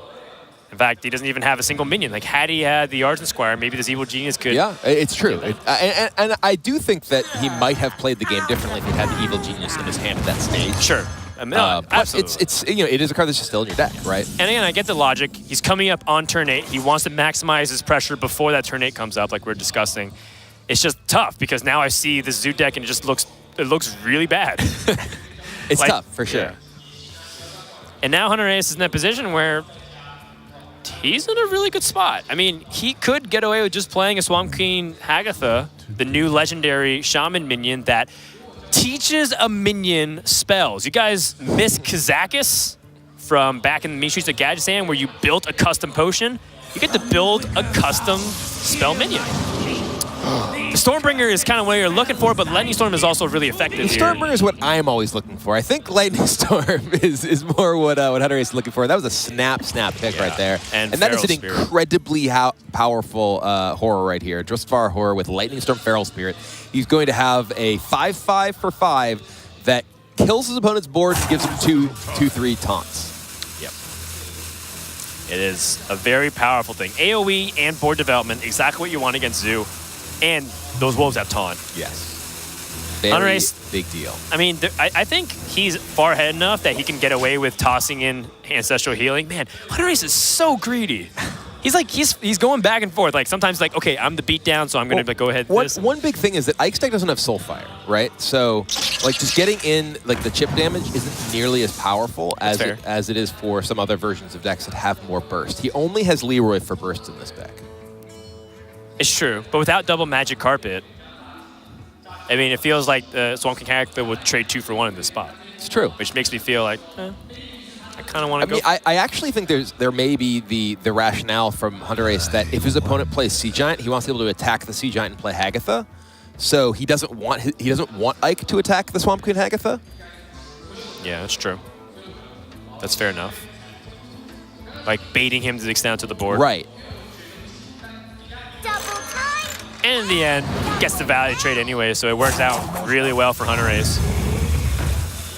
In fact, he doesn't even have a single minion. Like, had he had the Argent Squire, maybe this Evil Genius could... Yeah, it's true. And I do think that he might have played the game differently if he had the Evil Genius in his hand at that stage. Sure. I mean, absolutely. It's it is a card that's just still in your deck, right? And again, I get the logic. He's coming up on turn 8. He wants to maximize his pressure before that turn 8 comes up, like we're discussing. It's just tough, because now I see the Zoo deck and it looks really bad. It's tough, for sure. Yeah. And now Hunterace is in that position where he's in a really good spot. I mean, he could get away with just playing a Swamp Queen Hagatha, the new legendary shaman minion that teaches a minion spells. You guys miss Kazakis from back in the Mean Streets of Gadgetzan, where you built a custom potion? You get to build a custom spell minion. The Stormbringer is kind of what you're looking for, but Lightning Storm is also really effective here. Stormbringer is what I'm always looking for. I think Lightning Storm is more what Hunterace is looking for. That was a snap pick right there. And that is an incredibly powerful horror right here. Drustvar Horror with Lightning Storm Feral Spirit. He's going to have a 5/5 for 5 that kills his opponent's board and gives him 2/3 taunts. Yep. It is a very powerful thing. AoE and board development, exactly what you want against Zoo. And those wolves have taunt. Yes. Very Hunterace, big deal. I mean, I think he's far ahead enough that he can get away with tossing in Ancestral Healing. Man, Hunterace is so greedy. He's like, he's going back and forth. Like, sometimes like, okay, I'm the beatdown, so I'm going to go ahead with this. One big thing is that Ike's deck doesn't have Soulfire, right? So, like, just getting in, like, the chip damage isn't nearly as powerful as it is for some other versions of decks that have more burst. He only has Leroy for burst in this deck. It's true, but without double Magic Carpet, I mean, it feels like the Swamp King character would trade 2 for 1 in this spot. It's true. Which makes me feel like, I kind of want to go. I mean, I actually think there may be the rationale from Hunterace that if his opponent plays Sea Giant, he wants to be able to attack the Sea Giant and play Hagatha. So he doesn't want Ike to attack the Swamp Queen Hagatha. Yeah, that's true. That's fair enough. Like baiting him to the extent to the board. Right. And in the end, gets the value trade anyway, so it works out really well for Hunterace.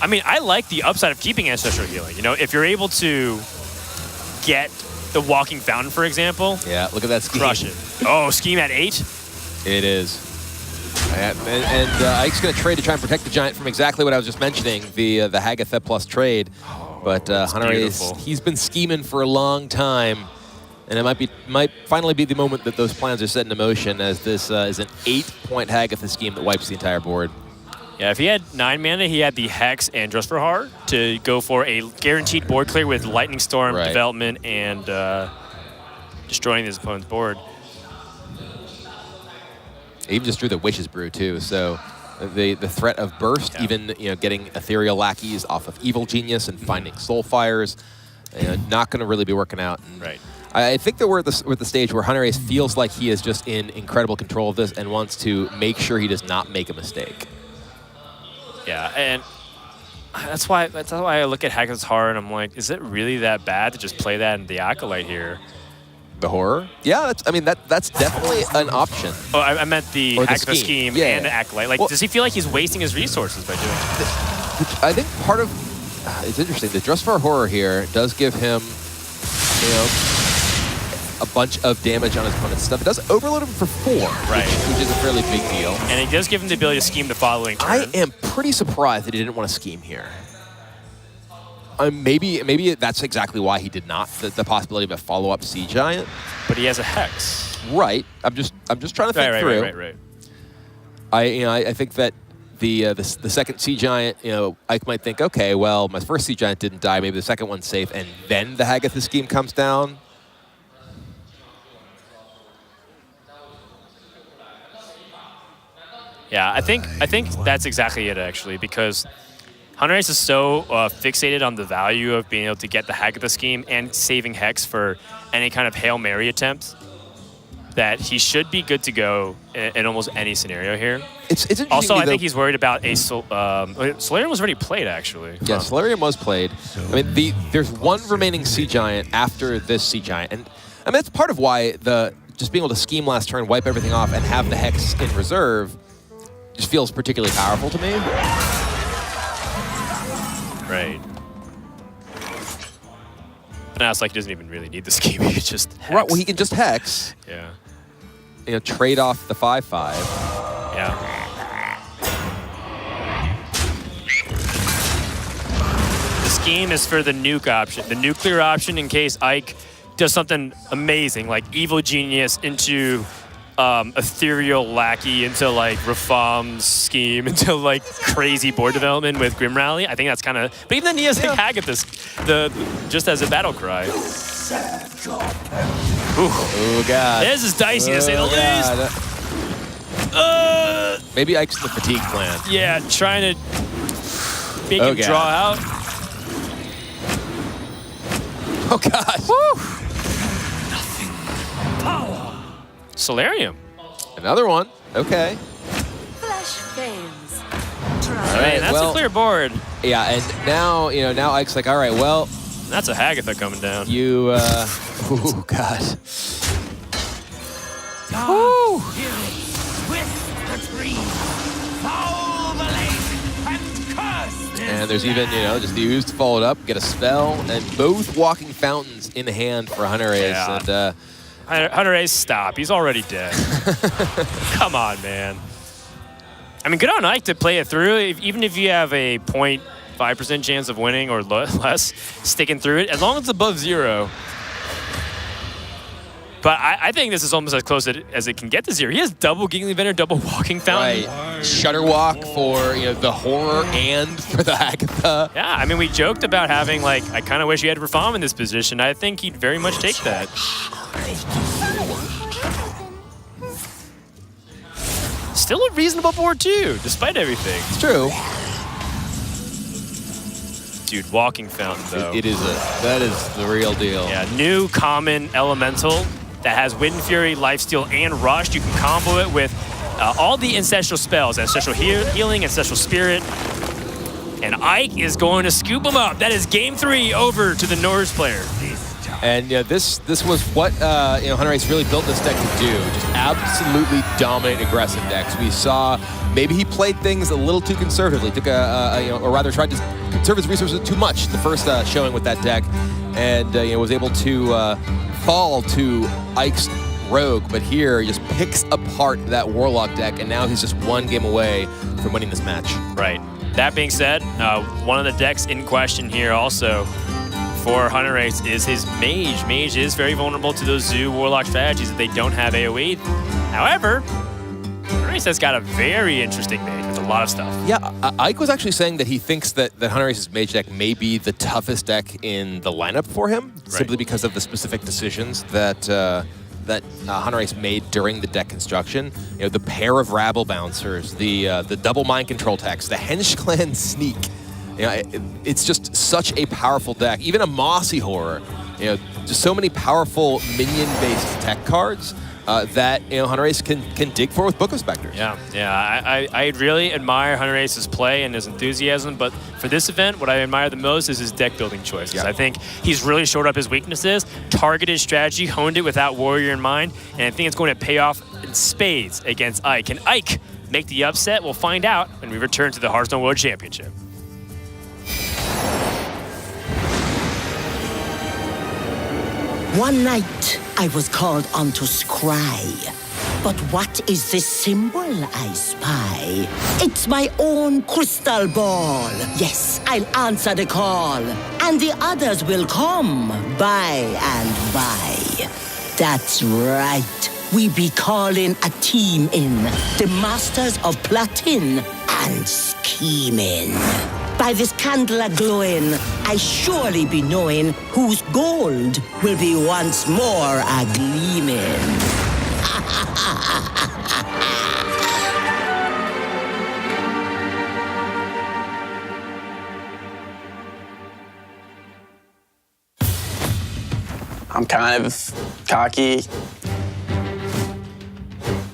I mean, I like the upside of keeping Ancestral Healing. You know, if you're able to get the Walking Fountain, for example. Yeah, look at that scheme. Crush it. Oh, scheme at 8? It is. And Ike's going to trade to try and protect the Giant from exactly what I was just mentioning, the Hagatha plus trade. But Hunterace, he's been scheming for a long time. And it might finally be the moment that those plans are set into motion, as this is an 8-point Hagatha scheme that wipes the entire board. Yeah, if he had 9 mana, he had the Hex and Dress for Heart to go for a guaranteed board clear with Lightning Storm, Development, and destroying his opponent's board. He even just drew the Witch's Brew too, so the threat of burst, even getting Ethereal Lackeys off of Evil Genius and finding Soulfires, not going to really be working out. And right. I think that we're at the stage where Hunterace feels like he is just in incredible control of this and wants to make sure he does not make a mistake. Yeah, and that's why I look at Hagatha's Heart and I'm like, is it really that bad to just play that in the Acolyte here? The horror? Yeah, that's definitely an option. Oh, I meant the Hagatha scheme yeah, and the Acolyte. Like, does he feel like he's wasting his resources by doing it? I think part of it's interesting. The Dress for Horror here does give him, a bunch of damage on his opponent's stuff. It does overload him for 4, right? Which is a fairly big deal. And it does give him the ability to scheme the following turn. I am pretty surprised that he didn't want to scheme here. Maybe that's exactly why he did not. The possibility of a follow-up Sea Giant. But he has a Hex. Right. I'm just trying to think through. Right. I think that the second Sea Giant, Ike might think, okay, well, my first Sea Giant didn't die. Maybe the second one's safe, and then the Hagatha scheme comes down. Yeah, I think that's exactly it, actually, because Hunterace is so fixated on the value of being able to get the Hagatha scheme and saving Hex for any kind of Hail Mary attempt that he should be good to go in almost any scenario here. It's interesting. Also, I think he's worried about a Solarium was already played, actually. Yeah, Solarium was played. I mean, there's one remaining Sea Giant after this Sea Giant, and I mean that's part of why just being able to scheme last turn, wipe everything off, and have the Hex in reserve just feels particularly powerful to me. Right. But now it's like he doesn't even really need the scheme. He could just Hex. Right. Well, he can just Hex. Yeah. Trade off the 5/5. Yeah. The scheme is for the nuke option, the nuclear option, in case Ike does something amazing, like Evil Genius into Ethereal Lackey, into like Rafam's scheme, into like crazy board development with Grim Rally. I think that's kind of. But even then, he has like Hagatha just as a battle cry. Oh god. This is dicey to say the least. Maybe Ike's in the fatigue plan. Yeah, trying to make him draw out. Oh god. Woo. Solarium. Another one. Okay. Flesh veins. All right, that's a clear board. Yeah, and now now Ike's like, all right, well, that's a Hagatha coming down. You oh god. And there's even, just the Ooze followed up, get a spell, and both Walking Fountains in hand for Hunterace. Yeah. And Hunterace, stop. He's already dead. Come on, man. I mean, good on Ike to play it through. Even if you have a 0.5% chance of winning or less, sticking through it, as long as it's above 0. But I think this is almost as close as it can get to 0. He has double Giggling Vendor, double Walking Fountain. Right. Shutter Walk for the horror and for the Agatha. Yeah, I mean, we joked about having, like, I kind of wish he had Rafam in this position. I think he'd very much take that. Still a reasonable board, too, despite everything. It's true. Dude, Walking Fountain, though. That is the real deal. Yeah, new common elemental that has Wind Fury, Lifesteal, and Rush. You can combo it with all the Ancestral spells, Ancestral Healing, Ancestral Spirit. And Ike is going to scoop him up. That is game 3 over to the Norse player. And this was what Hunterace really built this deck to do. Just absolutely dominate aggressive decks. We saw maybe he played things a little too conservatively. Took or rather tried to conserve his resources too much the first showing with that deck, and was able to fall to Ike's Rogue. But here he just picks apart that Warlock deck, and now he's just one game away from winning this match. Right. That being said, one of the decks in question here also for Hunterace is his Mage. Mage is very vulnerable to those Zoo Warlock strategies that they don't have AoE. However, Hunterace has got a very interesting Mage with a lot of stuff. Yeah, Ike was actually saying that he thinks that Hunterace's Mage deck may be the toughest deck in the lineup for him, simply because of the specific decisions that Hunterace made during the deck construction. The pair of Rabble Bouncers, the double Mind Control techs, the Hench Clan Sneak. It's just such a powerful deck. Even a Mossy Horror. Just so many powerful minion-based tech cards that Hunterace can dig for with Book of Specters. Yeah. I really admire Hunterace's play and his enthusiasm, but for this event, what I admire the most is his deck building choices. Yeah. I think he's really shored up his weaknesses, targeted strategy, honed it without Warrior in mind, and I think it's going to pay off in spades against Ike. Can Ike make the upset? We'll find out when we return to the Hearthstone World Championship. One night, I was called on to scry. But what is this symbol I spy? It's my own crystal ball. Yes, I'll answer the call. And the others will come by and by. That's right. We be calling a team in. The masters of plotting and scheming. By this candle a-glowing, I surely be knowing whose gold will be once more a-gleaming. I'm kind of cocky.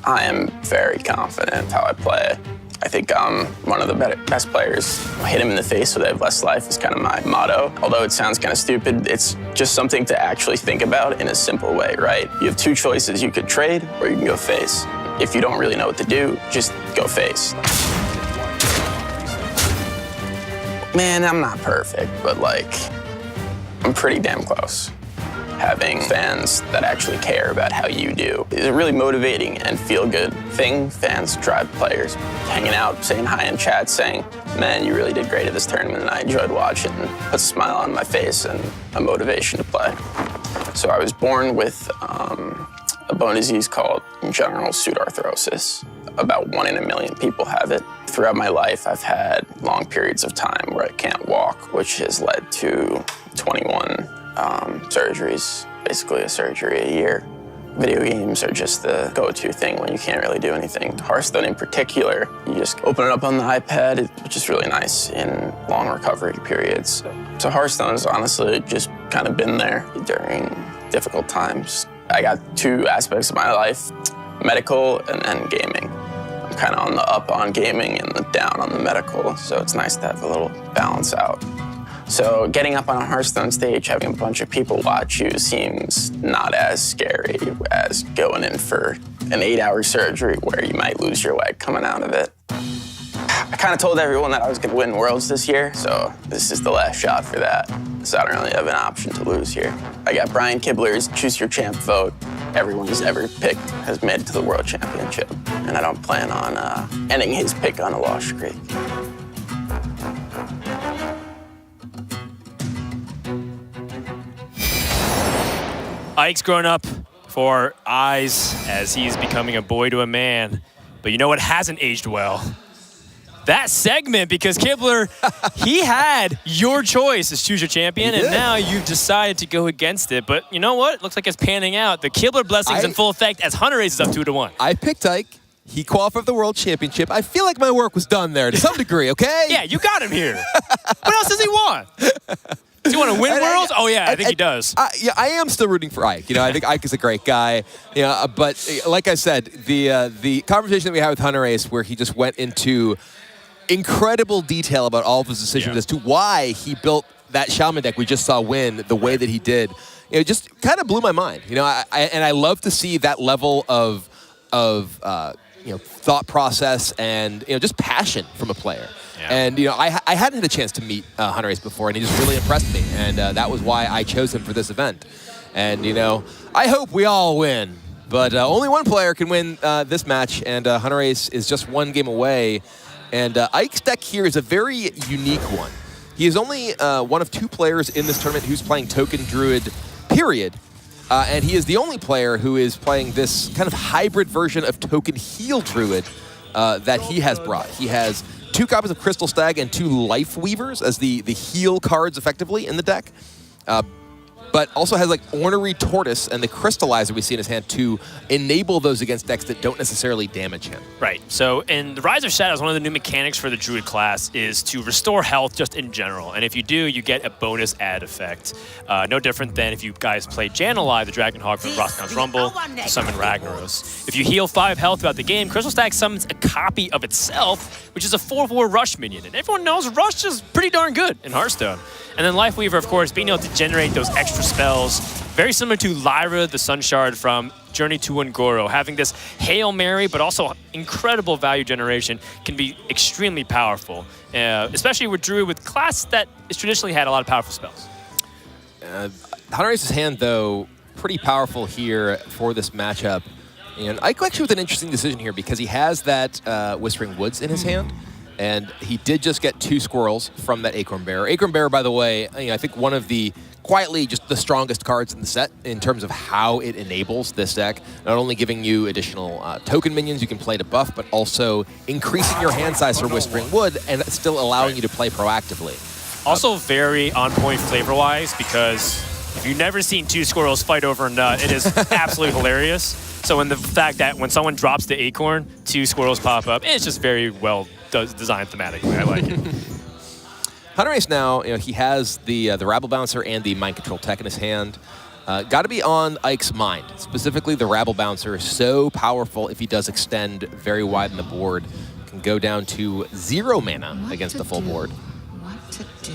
I am very confident how I play. I think I'm one of the best players. Hit him in the face so they have less life is kind of my motto. Although it sounds kind of stupid, it's just something to actually think about in a simple way, right? You have 2 choices. You could trade or you can go face. If you don't really know what to do, just go face. Man, I'm not perfect, but I'm pretty damn close. Having fans that actually care about how you do is a really motivating and feel-good thing. Fans drive players. Hanging out, saying hi in chat, saying, man, you really did great at this tournament, and I enjoyed watching, and puts a smile on my face and a motivation to play. So I was born with a bone disease called congenital pseudarthrosis. About 1 in a million people have it. Throughout my life, I've had long periods of time where I can't walk, which has led to 21 surgeries, basically a surgery a year. Video games are just the go-to thing when you can't really do anything. Hearthstone in particular, you just open it up on the iPad, which is really nice in long recovery periods. So Hearthstone has honestly just kind of been there during difficult times. I got 2 aspects of my life, medical and then gaming. I'm kind of on the up on gaming and the down on the medical, so it's nice to have a little balance out. So getting up on a Hearthstone stage, having a bunch of people watch you seems not as scary as going in for an 8-hour surgery where you might lose your leg coming out of it. I kind of told everyone that I was going to win Worlds this year, so this is the last shot for that. So I don't really have an option to lose here. I got Brian Kibler's Choose Your Champ vote. everyone's ever picked has made it to the World Championship. And I don't plan on ending his pick on a loss streak. Ike's grown up before our eyes as he's becoming a boy to a man. But you know what hasn't aged well? That segment, because Kibler, he had your choice as choose your champion, and now you've decided to go against it. But you know what? It looks like it's panning out. The Kibler blessing's in full effect as Hunterace is up 2-1. I picked Ike. He qualified for the World Championship. I feel like my work was done there to some degree, okay? Yeah, you got him here. What else does he want? Does he want to win Worlds? Oh, yeah, I think he does. Yeah, I am still rooting for Ike. You know, I think Ike is a great guy. You know, but like I said, the conversation that we had with Hunterace where he just went into incredible detail about all of his decisions as to why he built that Shaman deck we just saw win the way that he did, you know, just kind of blew my mind. You know, I love to see that level of you know, thought process and, you know, just passion from a player. Yeah. And, you know, I hadn't had a chance to meet Hunterace before, and he just really impressed me. And that was why I chose him for this event. And, you know, I hope we all win. But only one player can win this match, and Hunterace is just one game away. And Ike's deck here is a very unique one. He is only one of 2 players in this tournament who's playing Token Druid, period. And he is the only player who is playing this kind of hybrid version of Token Heal Druid that he has brought. He has 2 copies of Crystal Stag and 2 Life Weavers as the heal cards effectively in the deck. But also has like Ornery Tortoise and the Crystallizer we see in his hand to enable those against decks that don't necessarily damage him. Right. So in the Rise of Shadows, one of the new mechanics for the Druid class is to restore health just in general. And if you do, you get a bonus add effect. No different than if you guys played Jan'alai, the Dragonhawk from Roscon's Rumble, to summon Ragnaros. If you heal 5 health throughout the game, Crystal Stag summons a copy of itself, which is a 4/4 Rush minion. And everyone knows Rush is pretty darn good in Hearthstone. And then Life Weaver, of course, being able to generate those extra spells, very similar to Lyra, the Sun Shard from Journey to Ungoro. Having this Hail Mary, but also incredible value generation can be extremely powerful, especially with Druid, with class that has traditionally had a lot of powerful spells. Hunterace's hand, though, pretty powerful here for this matchup. And Ike actually with an interesting decision here because he has that Whispering Woods in his hand. And he did just get 2 squirrels from that Acorn Bearer. Acorn Bearer, by the way, you know, I think one of the, quietly, just the strongest cards in the set in terms of how it enables this deck. Not only giving you additional token minions you can play to buff, but also increasing your hand size for Whispering Wood and still allowing you to play proactively. Also very on point flavor-wise, because if you've never seen 2 squirrels fight over a nut, it is absolutely hilarious. So in the fact that when someone drops the acorn, 2 squirrels pop up, it's just very well designed thematically. I like it. Hunterace now, you know, he has the Rabble Bouncer and the Mind Control tech in his hand. Got to be on Ike's mind. Specifically, the Rabble Bouncer is so powerful if he does extend very wide in the board. Can go down to 0 mana against the full board. What to do?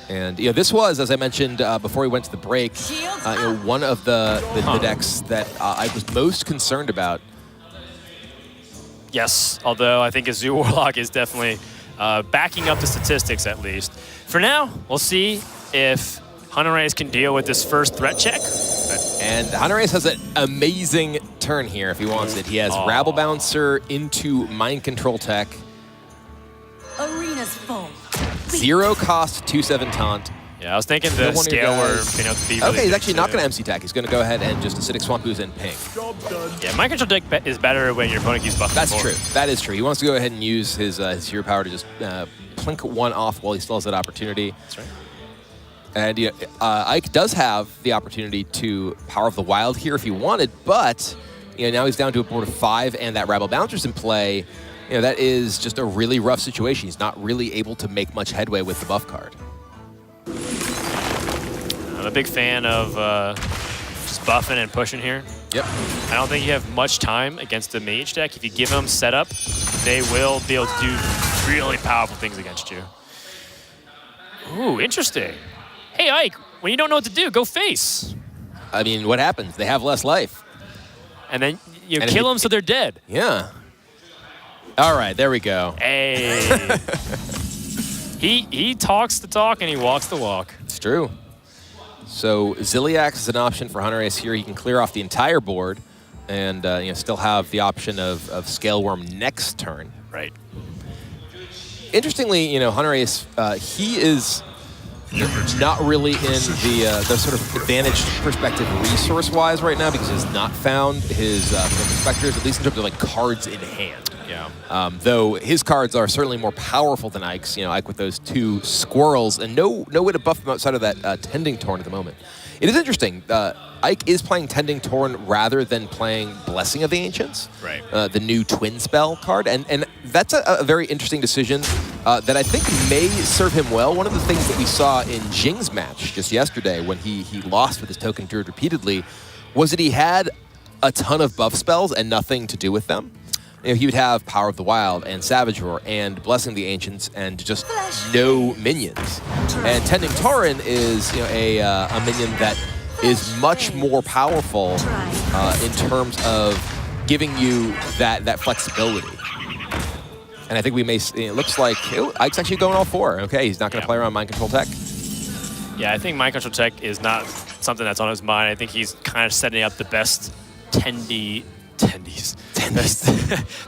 And you know, this was, as I mentioned before we went to the break, you know, one of the decks that I was most concerned about. Yes, although I think a Zoo Warlock is definitely backing up the statistics at least. For now, we'll see if Hunterace can deal with this first threat check. And Hunterace has an amazing turn here if he wants it. He has Rabble Bouncer into Mind Control tech. Arena's full. 0 cost, 2/7 taunt. Yeah, I was thinking the Scale Worm being able to be really okay, he's actually not going to MC tech. He's going to go ahead and just Acidic Swamp Ooze and ping. Yeah, Mind Control deck is better when your opponent keeps buffing. That's true. That is true. He wants to go ahead and use his hero power to just plink 1 off while he still has that opportunity. That's right. And you know, Ike does have the opportunity to Power of the Wild here if he wanted, but you know, now he's down to a board of 5 and that Rabble Bouncer's in play. You know, that is just a really rough situation. He's not really able to make much headway with the buff card. I'm a big fan of just buffing and pushing here. Yep. I don't think you have much time against the mage deck. If you give them setup, they will be able to do really powerful things against you. Ooh, interesting. Hey, Ike, when you don't know what to do, go face. I mean, what happens? They have less life. And then you kill them so they're dead. Yeah. All right, there we go. Hey. He talks the talk and he walks the walk. It's true. So Ziliax is an option for Hunterace here. He can clear off the entire board and still have the option of Scale Worm next turn. Right. Interestingly, Hunterace, he is not really in the sort of advantaged perspective resource-wise right now because he has not found his Spectres, at least in terms of like cards in hand. Yeah. Though his cards are certainly more powerful than Ike's. Ike with those 2 squirrels and no way to buff him outside of that Tending Torn at the moment. It is interesting. Ike is playing Tending Torn rather than playing Blessing of the Ancients, right? The new Twin Spell card, and that's a very interesting decision that I think may serve him well. One of the things that we saw in Jing's match just yesterday when he lost with his Token Druid repeatedly was that he had a ton of buff spells and nothing to do with them. He would have Power of the Wild and Savage Roar and Blessing of the Ancients and just no minions. And Tending Tauren is a minion that is much more powerful in terms of giving you that flexibility. And I think we may, it looks like Ike's actually going all 4. Okay, he's not going to play around Mind Control Tech. Yeah, I think Mind Control Tech is not something that's on his mind. I think he's kind of setting up the best tendies.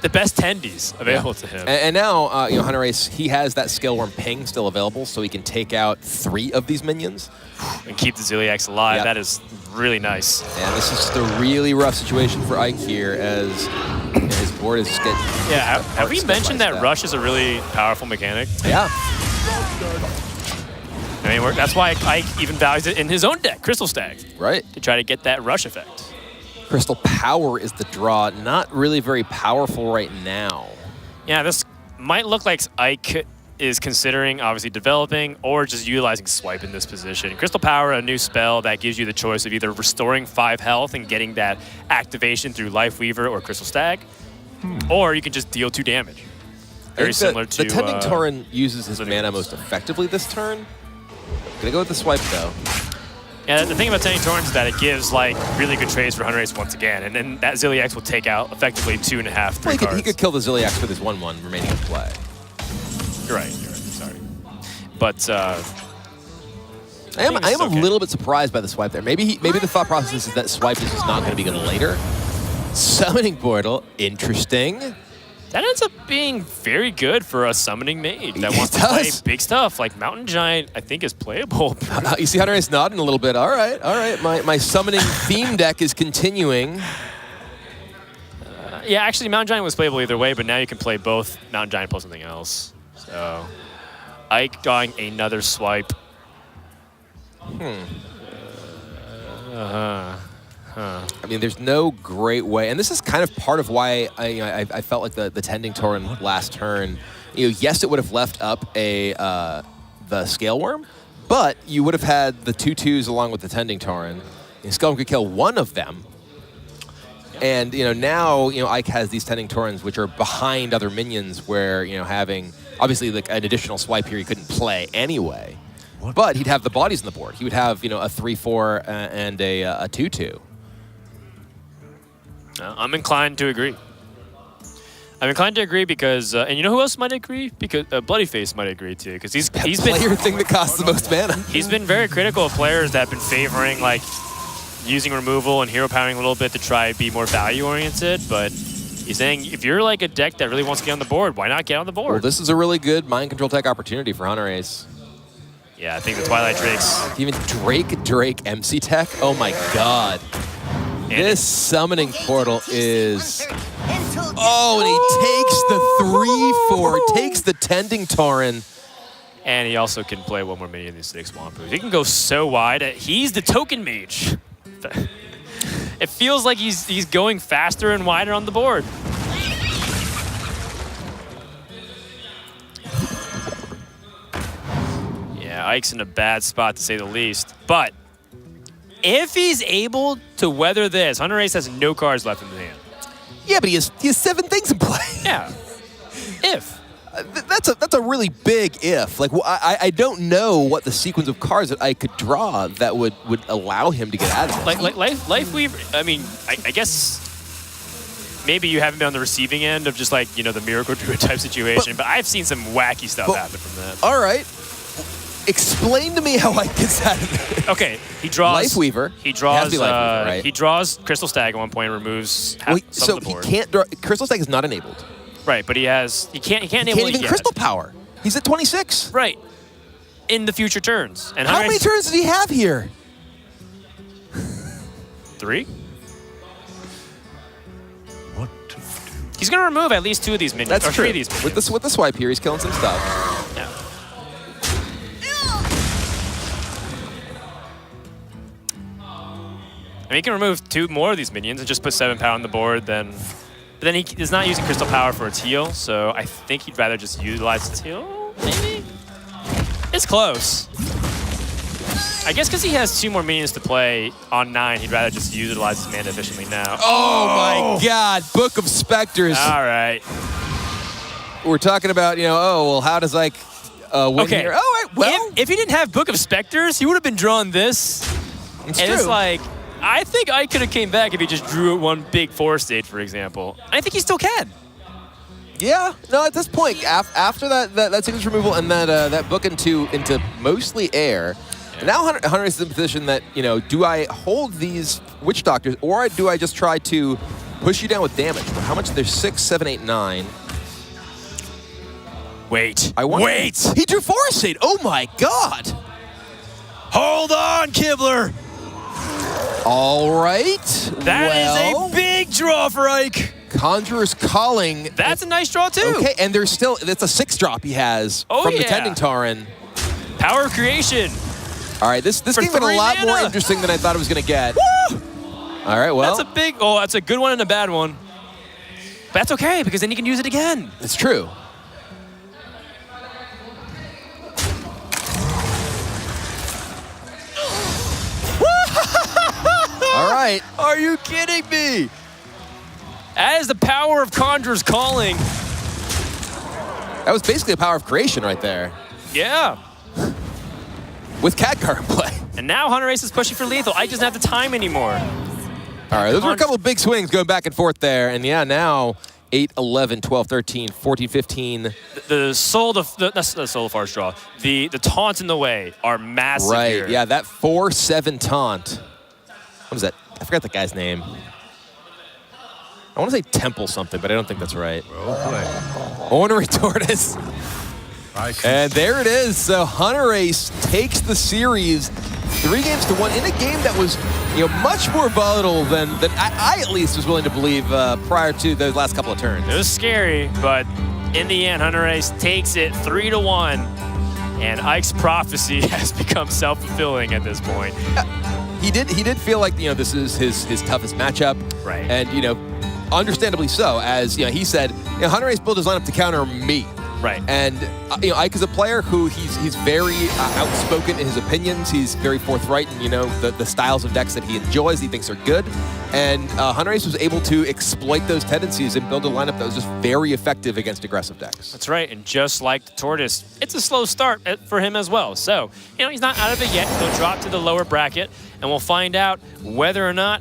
The best tendies available to him. And now, Hunterace, he has that Scale Worm ping still available, so he can take out 3 of these minions. And keep the Ziliax alive. Yep. That is really nice. And this is just a really rough situation for Ike here as his board is just getting... Yeah, have we mentioned that Rush is a really powerful mechanic? Yeah. I mean, that's why Ike even values it in his own deck, Crystal Stag. Right. To try to get that Rush effect. Crystal Power is the draw. Not really very powerful right now. Yeah, this might look like Ike is considering obviously developing or just utilizing Swipe in this position. Crystal Power, a new spell that gives you the choice of either restoring 5 health and getting that activation through Life Weaver or Crystal Stag, or you can just deal 2 damage. Very similar to... The Tending Tauren uses his mana most effectively this turn. Gonna go with the Swipe, though. Yeah, the thing about Tending Tauren is that it gives like really good trades for Hunterace once again, and then that Ziliax will take out effectively 2.5, 3 cards. He could kill the Ziliax with his 1/1 remaining in play. You're right. Sorry, but I am a little bit surprised by the Swipe there. Maybe the thought process is that Swipe is just not going to be good later. Summoning Portal, interesting. That ends up being very good for a summoning mage that wants to play big stuff. Like Mountain Giant, I think is playable. You see Hunterace nodding a little bit. All right. My summoning theme deck is continuing. Yeah, actually Mountain Giant was playable either way, but now you can play both Mountain Giant plus something else. So Ike drawing another Swipe. I mean, there's no great way, and this is kind of part of why I felt like the Tending Tauren last turn. Yes, it would have left up the Scale Worm, but you would have had the 2/2s along with the Tending Tauren. Scale Worm could kill one of them, and now Ike has these Tending Taurens which are behind other minions, where having obviously like an additional Swipe here he couldn't play anyway. But he'd have the bodies on the board. He would have a 3/4 and a 2/2. I'm inclined to agree. I'm inclined to agree because, and you know who else might agree? Because Bloodyface might agree too, because he's been player thing that costs the most mana. He's been very critical of players that have been favoring like using removal and hero powering a little bit to try to be more value oriented. But he's saying if you're like a deck that really wants to get on the board, why not get on the board? Well, this is a really good Mind Control Tech opportunity for Hunterace. Yeah, I think the Twilight Drakes. Even Drake MC Tech. Oh my God. And this Summoning Portal is... Oh, and he takes the 3/4, takes the Tending Tauren. And he also can play one more minion in these 6 Wampoos. He can go so wide. He's the token mage. It feels like he's going faster and wider on the board. Yeah, Ike's in a bad spot to say the least. But if he's able to weather this, Hunterace has no cards left in his hand. Yeah, but he has 7 things in play. Yeah. If. That's a really big if. Like, I don't know what the sequence of cards that I could draw that would allow him to get out of it. Like Life Weaver, I mean, I guess maybe you haven't been on the receiving end of just like, the Miracle Druid type situation, but I've seen some wacky stuff happen from that. All right. Explain to me how Ike gets out of it. Okay, he draws Lifeweaver. He draws. Lifeweaver, right? He draws Crystal Stag at one point and removes half some of the board. He can't draw. Crystal Stag is not enabled. Right, but he can't enable He can't it even yet. Crystal Power. He's at 26. Right. In the future turns. And How many turns does he have here? 3? What to do? He's going to remove at least 2 of these minions. That's or true. 3 of these minions. With the swipe here, he's killing some stuff. Yeah. I mean, he can remove 2 more of these minions and just put 7 power on the board. But then he is not using Crystal Power for its heal, so I think he'd rather just utilize its heal, maybe? It's close. I guess because he has 2 more minions to play on 9, he'd rather just utilize his mana efficiently now. Oh my God! Book of Specters. All right. We're talking about, well, how does Ike win here? Oh, right, well, if he didn't have Book of Specters, he would have been drawing this. it's And true. it's like, I think Ike could have came back if he just drew one big 4 stage, for example. I think he still can. Yeah, no, at this point, after that signature removal and that book into mostly air, now Hunter is in the position that, do I hold these Witch Doctors or do I just try to push you down with damage? How much? There's 6, 7, 8, 9. Wait. Wait! He drew Forest Shade. Oh my God! Hold on, Kibler. All right. That is well, a big draw for Ike. Conjurer's Calling. That's a nice draw, too. Okay, and there's still, it's a 6-drop he has Oh, from the yeah. Tending Tauren. Power of Creation. All right, this game got a 3 lot more mana. interesting than I thought it was going to get. Woo! All right, well. That's a good one and a bad one. But that's okay, because then you can use it again. It's true. All right. Are you kidding me? That is the power of Conjurer's Calling. That was basically a power of creation right there. Yeah. With Khadgar in play. And now Hunterace is pushing for lethal. Ike doesn't have the time anymore. All right, those were a couple of big swings going back and forth there. And yeah, now 8, 11, 12, 13, 14, 15. The soul, that's the soul of Far's draw. The taunts in the way are massive Right, here. yeah, that 4-7 taunt. What is that? I forgot the guy's name. I want to say Temple something, but I don't think that's right. Well played. Ornery Tortoise. And there it is. So Hunterace takes the series 3-1 in a game that was, much more volatile than I at least was willing to believe prior to those last couple of turns. It was scary, but in the end, Hunterace takes it 3-1, and Ike's prophecy has become self-fulfilling at this point. He did feel like this is his toughest matchup, Right. And understandably so, as he said, Hunterace built his lineup to counter me. Right. And Ike is a player who he's very outspoken in his opinions. He's very forthright in the styles of decks that he enjoys, he thinks are good. And Hunterace was able to exploit those tendencies and build a lineup that was just very effective against aggressive decks. That's right, and just like the Tortoise, it's a slow start for him as well. So, he's not out of it yet. He'll drop to the lower bracket, and we'll find out whether or not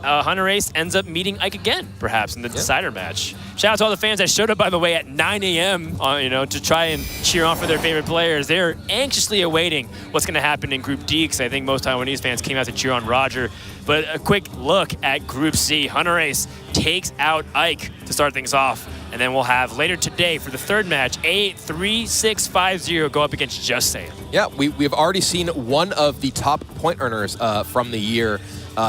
Hunterace ends up meeting Ike again, perhaps, in the decider match. Shout out to all the fans that showed up, by the way, at 9 a.m., to try and cheer on for their favorite players. They're anxiously awaiting what's going to happen in Group D, because I think most Taiwanese fans came out to cheer on Roger. But a quick look at Group C. Hunterace takes out Ike to start things off. And then we'll have later today for the third match, A3650 go up against Just Saying. Yeah, we've already seen one of the top point earners from the year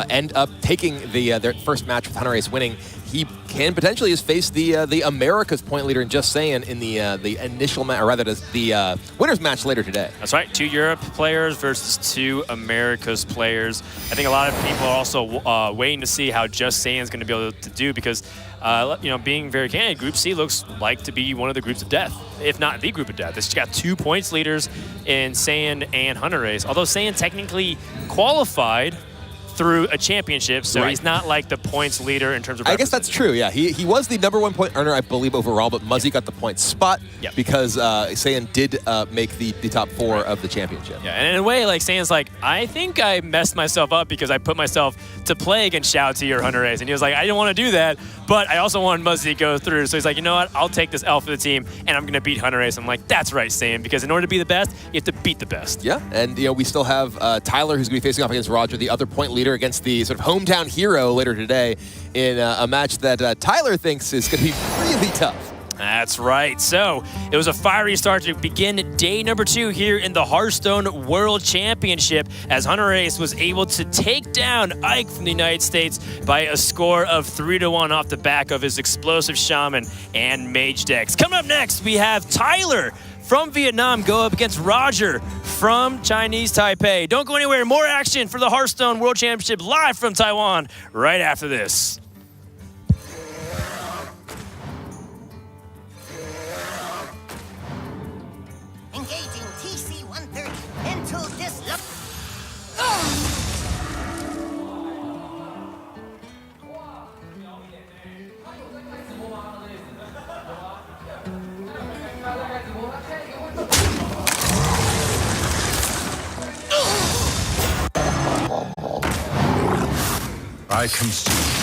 end up taking their first match with Hunterace winning. He can potentially just face the America's point leader in Just Saying in the initial match, or rather the winners match later today. That's right, 2 Europe players versus 2 America's players. I think a lot of people are also waiting to see how Just Saying is going to be able to do because, being very candid, Group C looks like to be one of the groups of death, if not the group of death. It's got 2 points leaders in Saiyan and Hunterace, although Saiyan technically qualified through a championship, so Right. he's not like the points leader in terms of I guess that's true, yeah. He was the #1 point earner, I believe, overall, but Muzzy got the point spot Yep. because Saiyan did make the top 4 of the championship. Yeah, and in a way, like, Saiyan's like, I think I messed myself up because I put myself to play against Shouty or Hunterace. And he was like, I didn't want to do that, but I also wanted Muzzy to go through. So he's like, you know what? I'll take this L for the team, and I'm going to beat Hunterace. I'm like, that's right, Saiyan, because in order to be the best, you have to beat the best. Yeah, and we still have Tyler, who's going to be facing off against Roger, the other point leader, against the sort of hometown hero later today in a match that Tyler thinks is going to be really tough. That's right. So it was a fiery start to begin day number 2 here in the Hearthstone World Championship as Hunterace was able to take down Ike from the United States by a score of 3-1 off the back of his explosive Shaman and Mage decks. Coming up next, we have Tyler from Vietnam go up against Roger from Chinese Taipei. Don't go anywhere. More action for the Hearthstone World Championship live from Taiwan right after this. Engaging TC-130 into disrupt. I can see.